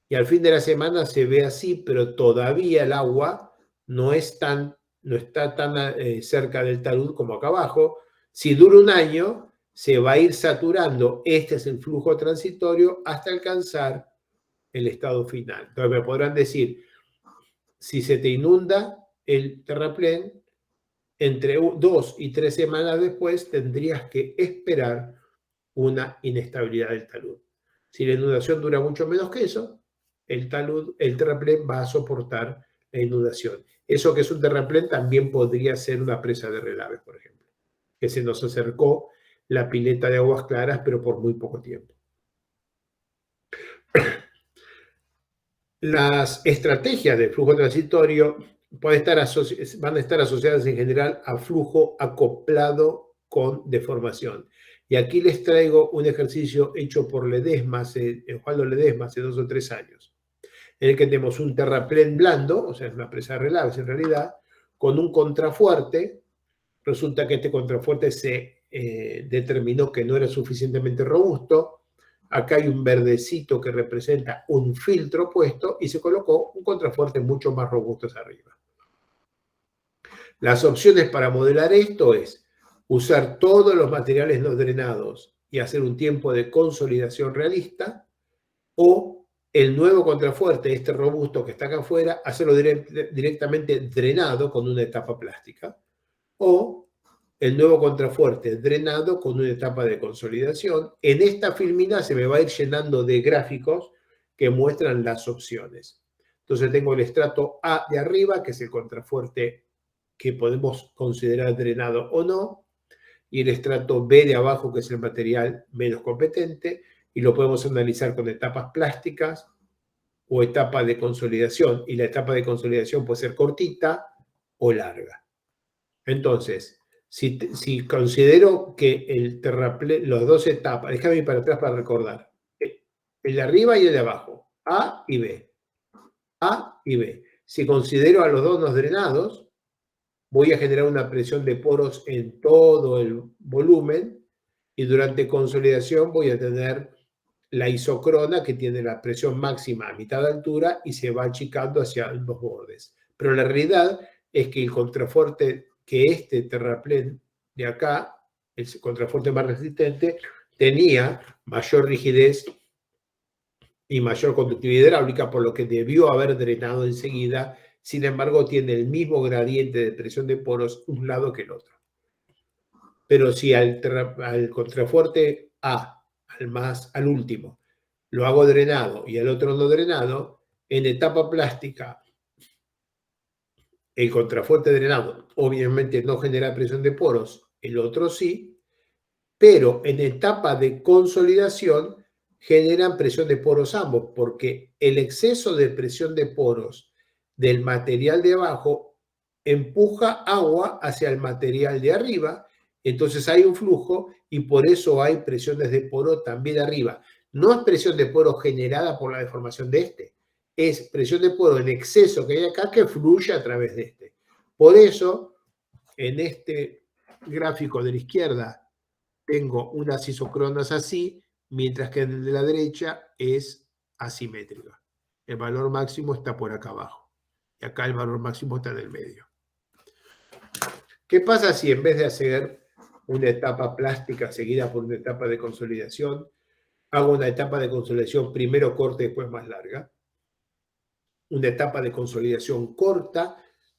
y al fin de la semana se ve así, pero todavía el agua no está tan cerca del talud como acá abajo. Si dura un año, se va a ir saturando. Este es el flujo transitorio hasta alcanzar el estado final. Entonces me podrán decir, si se te inunda el terraplén, entre 2 y 3 semanas después tendrías que esperar una inestabilidad del talud. Si la inundación dura mucho menos que eso, el terraplén va a soportar la inundación. Eso que es un terraplén también podría ser una presa de relaves, por ejemplo, que se nos acercó la pileta de aguas claras, pero por muy poco tiempo. Las estrategias de flujo transitorio van a estar asociadas en general a flujo acoplado con deformación. Y aquí les traigo un ejercicio hecho por Osvaldo Ledesma, hace 2 o 3 años, en el que tenemos un terraplén blando, o sea, es una presa de relaves en realidad, con un contrafuerte. Resulta que este contrafuerte se determinó que no era suficientemente robusto. Acá hay un verdecito que representa un filtro puesto y se colocó un contrafuerte mucho más robusto hacia arriba. Las opciones para modelar esto es usar todos los materiales no drenados y hacer un tiempo de consolidación realista, o el nuevo contrafuerte, este robusto que está acá afuera, hacerlo directamente drenado con una etapa plástica, o el nuevo contrafuerte drenado con una etapa de consolidación. En esta filmina se me va a ir llenando de gráficos que muestran las opciones. Entonces tengo el estrato A de arriba, que es el contrafuerte que podemos considerar drenado o no, y el estrato B de abajo, que es el material menos competente, y lo podemos analizar con etapas plásticas o etapa de consolidación, y la etapa de consolidación puede ser cortita o larga. Entonces, si considero que el terraplén, las 2 etapas, déjame ir para atrás para recordar, el de arriba y el de abajo, A y B. A y B. Si considero a los dos no drenados, voy a generar una presión de poros en todo el volumen y durante consolidación voy a tener la isocrona, que tiene la presión máxima a mitad de altura y se va achicando hacia los bordes. Pero la realidad es que el contrafuerte, que este terraplén de acá, el contrafuerte más resistente, tenía mayor rigidez y mayor conductividad hidráulica, por lo que debió haber drenado enseguida. Sin embargo, tiene el mismo gradiente de presión de poros un lado que el otro. Pero si al contrafuerte A, al último, lo hago drenado y al otro no drenado, en etapa plástica, el contrafuerte drenado obviamente no genera presión de poros, el otro sí, pero en etapa de consolidación generan presión de poros ambos, porque el exceso de presión de poros del material de abajo empuja agua hacia el material de arriba, entonces hay un flujo y por eso hay presiones de poro también arriba. No es presión de poro generada por la deformación de este, es presión de poro en exceso que hay acá que fluye a través de este. Por eso, en este gráfico de la izquierda tengo unas isocronas así, mientras que en el de la derecha es asimétrica. El valor máximo está por acá abajo. Y acá el valor máximo está en el medio. ¿Qué pasa si en vez de hacer una etapa plástica seguida por una etapa de consolidación, hago una etapa de consolidación primero corta y después más larga? Una etapa de consolidación corta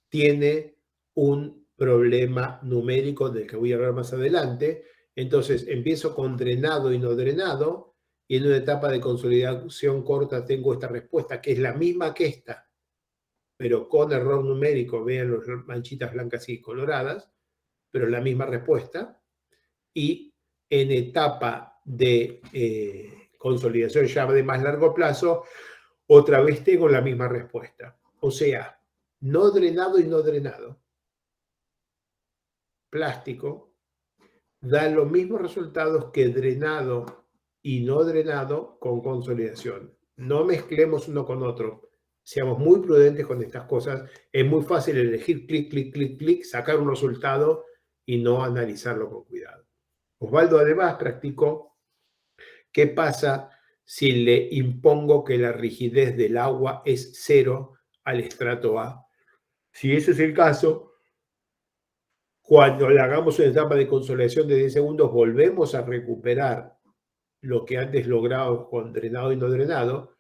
tiene un problema numérico del que voy a hablar más adelante. Entonces empiezo con drenado y no drenado, y en una etapa de consolidación corta tengo esta respuesta, que es la misma que esta, pero con error numérico, vean las manchitas blancas y coloradas, pero la misma respuesta. Y en etapa de consolidación ya de más largo plazo, otra vez tengo la misma respuesta. O sea, no drenado y no drenado. Plástico da los mismos resultados que drenado y no drenado con consolidación. No mezclemos uno con otro. Seamos muy prudentes con estas cosas. Es muy fácil elegir clic, clic, clic, clic, sacar un resultado y no analizarlo con cuidado. Osvaldo además practicó qué pasa si le impongo que la rigidez del agua es 0 al estrato A. Si ese es el caso, cuando le hagamos una etapa de consolidación de 10 segundos, volvemos a recuperar lo que antes logrado con drenado y no drenado,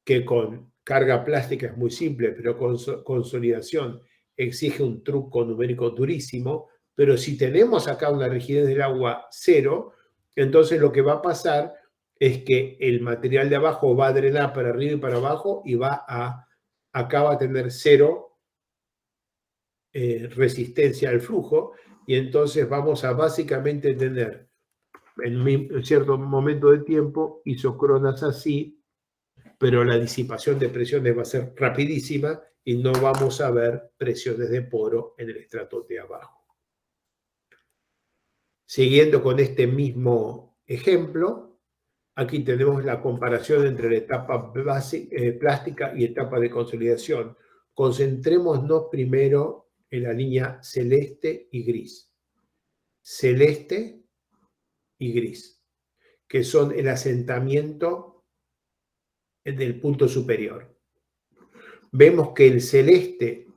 que con carga plástica es muy simple, pero con consolidación exige un truco numérico durísimo. Pero si tenemos acá una rigidez del agua 0, entonces lo que va a pasar es que el material de abajo va a drenar para arriba y para abajo y acá va a tener 0 resistencia al flujo, y entonces vamos a básicamente tener en un cierto momento de tiempo isocronas así, pero la disipación de presiones va a ser rapidísima y no vamos a ver presiones de poro en el estrato de abajo. Siguiendo con este mismo ejemplo, aquí tenemos la comparación entre la etapa plástica y etapa de consolidación. Concentrémonos primero en la línea celeste y gris. Celeste y gris, que son el asentamiento del punto superior. Vemos que el celeste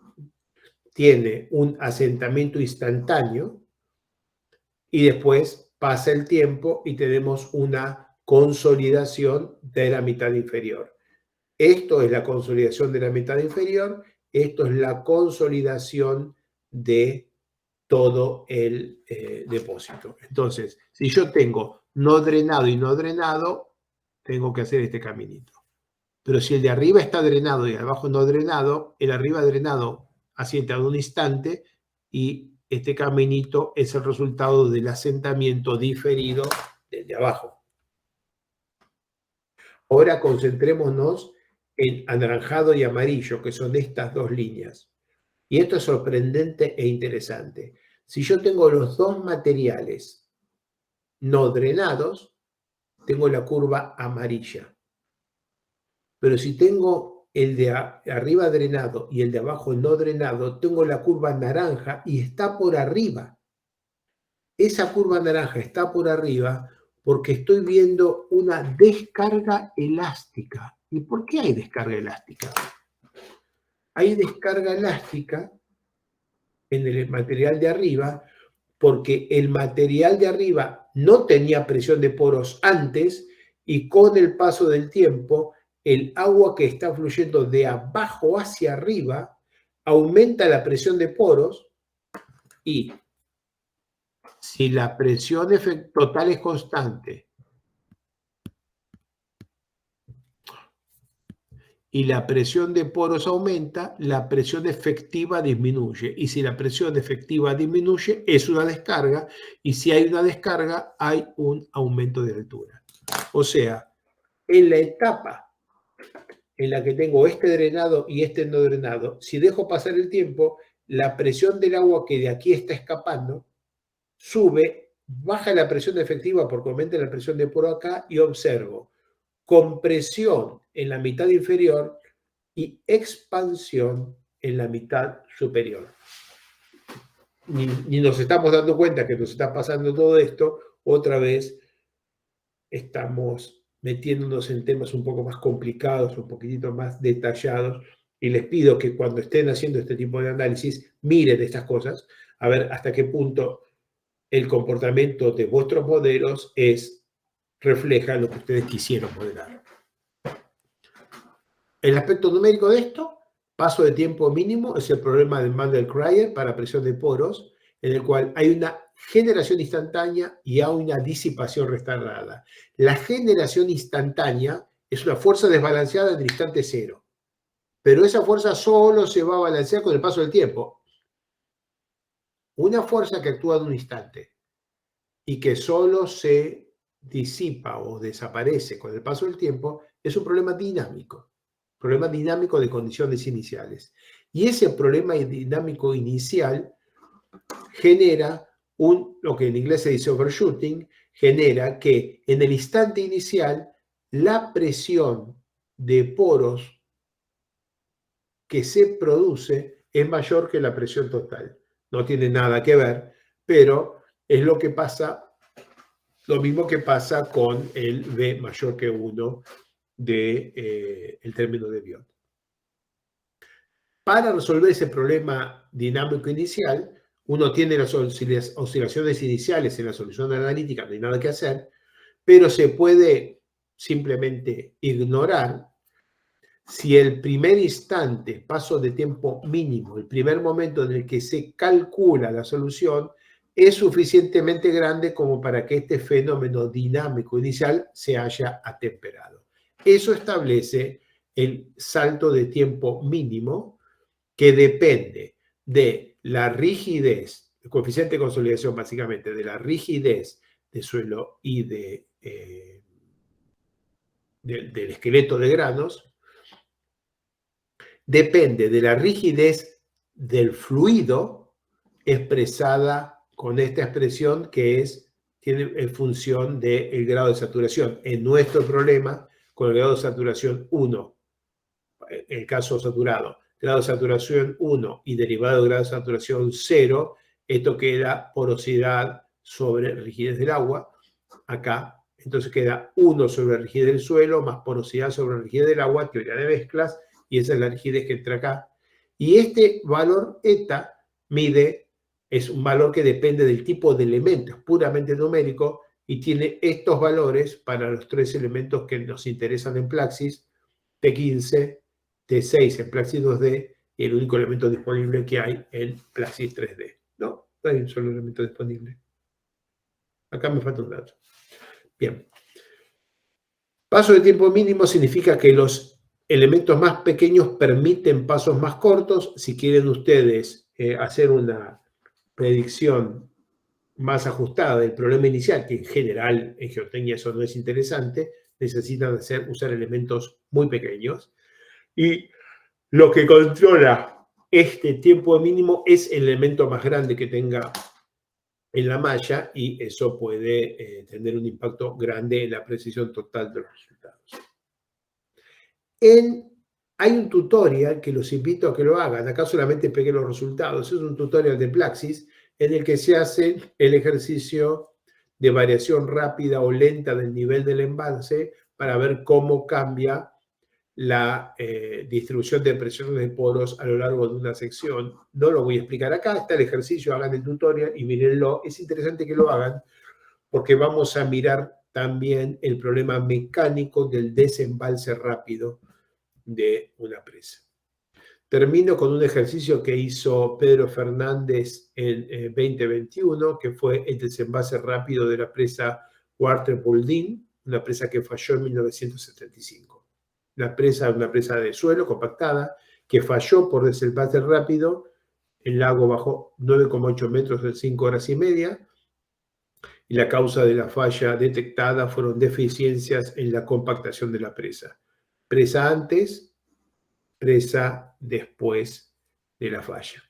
tiene un asentamiento instantáneo y después pasa el tiempo y tenemos una consolidación de la mitad inferior. Esto es la consolidación de la mitad inferior, esto es la consolidación de todo el depósito. Entonces, si yo tengo no drenado y no drenado, tengo que hacer este caminito. Pero si el de arriba está drenado y el de abajo no drenado, el arriba drenado asienta en un instante y este caminito es el resultado del asentamiento diferido del de abajo. Ahora concentrémonos en anaranjado y amarillo, que son estas dos líneas. Y esto es sorprendente e interesante. Si yo tengo los dos materiales no drenados, tengo la curva amarilla. Pero si tengo el de arriba drenado y el de abajo no drenado, tengo la curva naranja y está por arriba. Esa curva naranja está por arriba porque estoy viendo una descarga elástica. ¿Y por qué hay descarga elástica? Hay descarga elástica en el material de arriba porque el material de arriba no tenía presión de poros antes y con el paso del tiempo el agua que está fluyendo de abajo hacia arriba aumenta la presión de poros, y si la presión total es constante y la presión de poros aumenta, la presión efectiva disminuye. Y si la presión efectiva disminuye, es una descarga. Y si hay una descarga, hay un aumento de altura. O sea, en la etapa en la que tengo este drenado y este no drenado, si dejo pasar el tiempo, la presión del agua que de aquí está escapando sube, baja la presión efectiva porque aumenta la presión de poro acá y observo compresión en la mitad inferior y expansión en la mitad superior. Ni nos estamos dando cuenta que nos está pasando todo esto, otra vez estamos metiéndonos en temas un poco más complicados, un poquitito más detallados, y les pido que cuando estén haciendo este tipo de análisis, miren estas cosas, a ver hasta qué punto el comportamiento de vuestros modelos refleja lo que ustedes quisieron modelar. El aspecto numérico de esto, paso de tiempo mínimo, es el problema del Mandel-Cryer para presión de poros, en el cual hay una generación instantánea y hay una disipación retardada. La generación instantánea es una fuerza desbalanceada en el instante cero, pero esa fuerza solo se va a balancear con el paso del tiempo. Una fuerza que actúa en un instante y que solo se disipa o desaparece con el paso del tiempo es un problema dinámico de condiciones iniciales. Y ese problema dinámico inicial genera lo que en inglés se dice overshooting, genera que en el instante inicial la presión de poros que se produce es mayor que la presión total. No tiene nada que ver, pero es lo que pasa, lo mismo que pasa con el V mayor que 1 del término de Biot. Para resolver ese problema dinámico inicial, uno tiene las oscilaciones iniciales en la solución analítica, no hay nada que hacer, pero se puede simplemente ignorar si el primer instante, paso de tiempo mínimo, el primer momento en el que se calcula la solución, es suficientemente grande como para que este fenómeno dinámico inicial se haya atemperado. Eso establece el salto de tiempo mínimo, que depende de la rigidez, el coeficiente de consolidación básicamente, de la rigidez de suelo y del esqueleto de granos, depende de la rigidez del fluido expresada con esta expresión que tiene en función del grado de saturación. En nuestro problema, con el grado de saturación 1, el caso saturado, grado de saturación 1 y derivado de grado de saturación 0, esto queda porosidad sobre rigidez del agua, acá. Entonces queda 1 sobre rigidez del suelo más porosidad sobre rigidez del agua, teoría de mezclas, y esa es la rigidez que entra acá. Y este valor eta es un valor que depende del tipo de elemento, es puramente numérico, y tiene estos valores para los 3 elementos que nos interesan en Plaxis, T15, T6 en Plaxis 2D, y el único elemento disponible que hay en Plaxis 3D. No hay un solo elemento disponible. Acá me falta un dato. Bien. Paso de tiempo mínimo significa que los elementos más pequeños permiten pasos más cortos. Si quieren ustedes hacer una predicción más ajustada del problema inicial, que en general en geotecnia eso no es interesante, necesitan usar elementos muy pequeños. Y lo que controla este tiempo mínimo es el elemento más grande que tenga en la malla, y eso puede tener un impacto grande en la precisión total de los resultados. Hay un tutorial que los invito a que lo hagan. Acá solamente pegué los resultados. Es un tutorial de Plaxis en el que se hace el ejercicio de variación rápida o lenta del nivel del embalse para ver cómo cambia la distribución de presiones de poros a lo largo de una sección. No lo voy a explicar acá, está el ejercicio, hagan el tutorial y mírenlo. Es interesante que lo hagan porque vamos a mirar también el problema mecánico del desembalse rápido de una presa. Termino con un ejercicio que hizo Pedro Fernández en 2021, que fue el desembalse rápido de la presa Waterpolding, una presa que falló en 1975. Una presa de suelo compactada que falló por desembalse rápido. El lago bajó 9,8 metros en 5 horas y media, y la causa de la falla detectada fueron deficiencias en la compactación de la presa. Presa antes, presa después de la falla.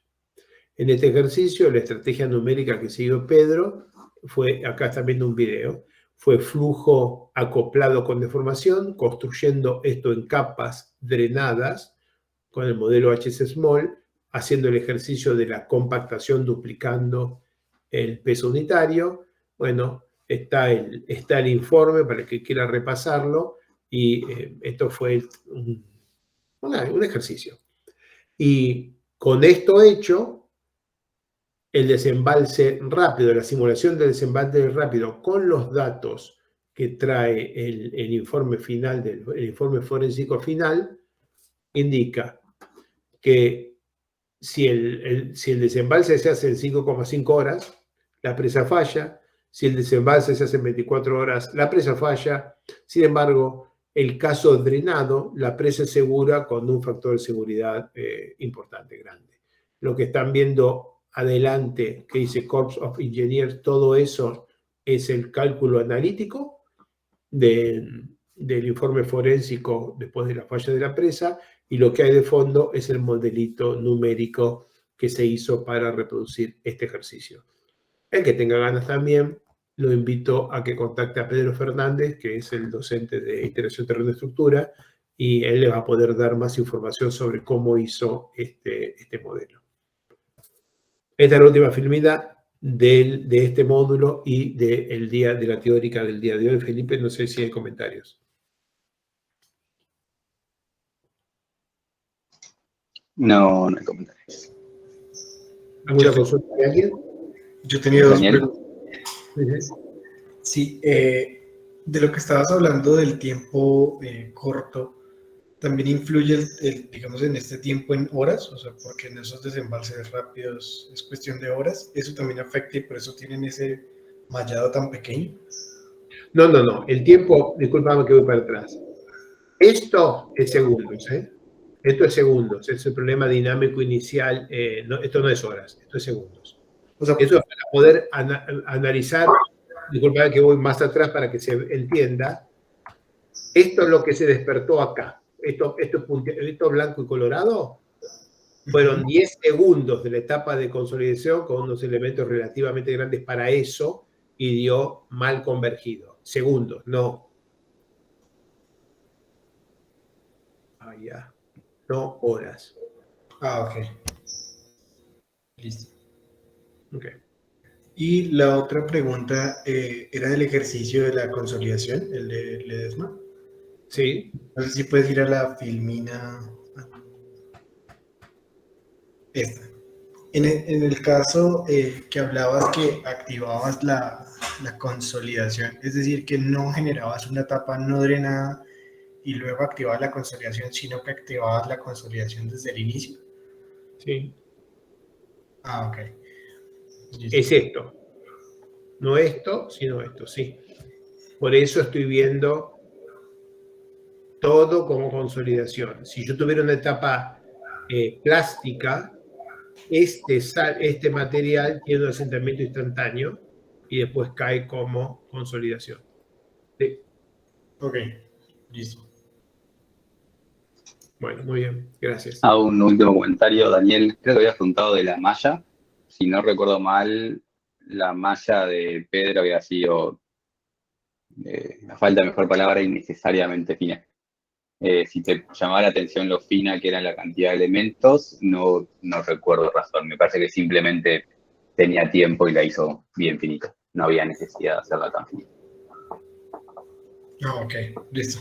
En este ejercicio, la estrategia numérica que siguió Pedro fue, acá están viendo un video, fue flujo acoplado con deformación, construyendo esto en capas drenadas con el modelo HS-Small, haciendo el ejercicio de la compactación duplicando el peso unitario. Bueno, está el informe para el que quiera repasarlo, y esto fue un ejercicio. Y con esto hecho, el desembalse rápido, la simulación del desembalse rápido con los datos que trae el informe final, el informe forénsico final, indica que si el desembalse se hace en 5,5 horas, la presa falla. Si el desembalse se hace en 24 horas, la presa falla. Sin embargo, el caso drenado, la presa es segura con un factor de seguridad importante, grande. Lo que están viendo adelante, que dice Corps of Engineers, todo eso es el cálculo analítico del informe forénsico después de la falla de la presa, y lo que hay de fondo es el modelito numérico que se hizo para reproducir este ejercicio. El que tenga ganas también, lo invito a que contacte a Pedro Fernández, que es el docente de Integración Terreno-Estructura, y él le va a poder dar más información sobre cómo hizo este modelo. Esta es la última filmina de este módulo y del día de la teórica del día de hoy. Felipe, no sé si hay comentarios. No, no hay comentarios. ¿Alguna consulta de alguien? Yo tenía dos Daniel. preguntas. Sí, de lo que estabas hablando del tiempo corto, ¿también influye, digamos, en este tiempo en horas? O sea, porque en esos desembalses rápidos es cuestión de horas. ¿Eso también afecta y por eso tienen ese mallado tan pequeño? No. El tiempo, discúlpame que voy para atrás. Esto es segundos, ¿eh? Esto es segundos. Es el problema dinámico inicial. Esto no es horas, esto es segundos. O sea, Eso es para poder analizar. Disculpame que voy más atrás para que se entienda. Esto es lo que se despertó acá. Esto blanco y colorado fueron 10 segundos de la etapa de consolidación con unos elementos relativamente grandes para eso, y dio mal convergido. Segundos, no. Ya. No horas. ok. Listo. Ok. Y la otra pregunta era del ejercicio de la consolidación, el de Ledesma. Sí. No sé si puedes ir a la filmina. Esta. En el caso que hablabas que activabas la consolidación, es decir, que no generabas una etapa no drenada y luego activabas la consolidación, sino que activabas la consolidación desde el inicio. Sí. Ok. Listo. Es esto. No esto, sino esto, sí. Por eso estoy viendo todo como consolidación. Si yo tuviera una etapa plástica, este material tiene un asentamiento instantáneo y después cae como consolidación. Sí. Ok, listo. Bueno, muy bien, gracias. Un último comentario, Daniel. Creo que habías preguntado de la malla. Si no recuerdo mal, la malla de Pedro había sido, a falta de mejor palabra, innecesariamente fina. Si te llamaba la atención lo fina que era la cantidad de elementos, no recuerdo razón. Me parece que simplemente tenía tiempo y la hizo bien finita. No había necesidad de hacerla tan finita. Ok, listo.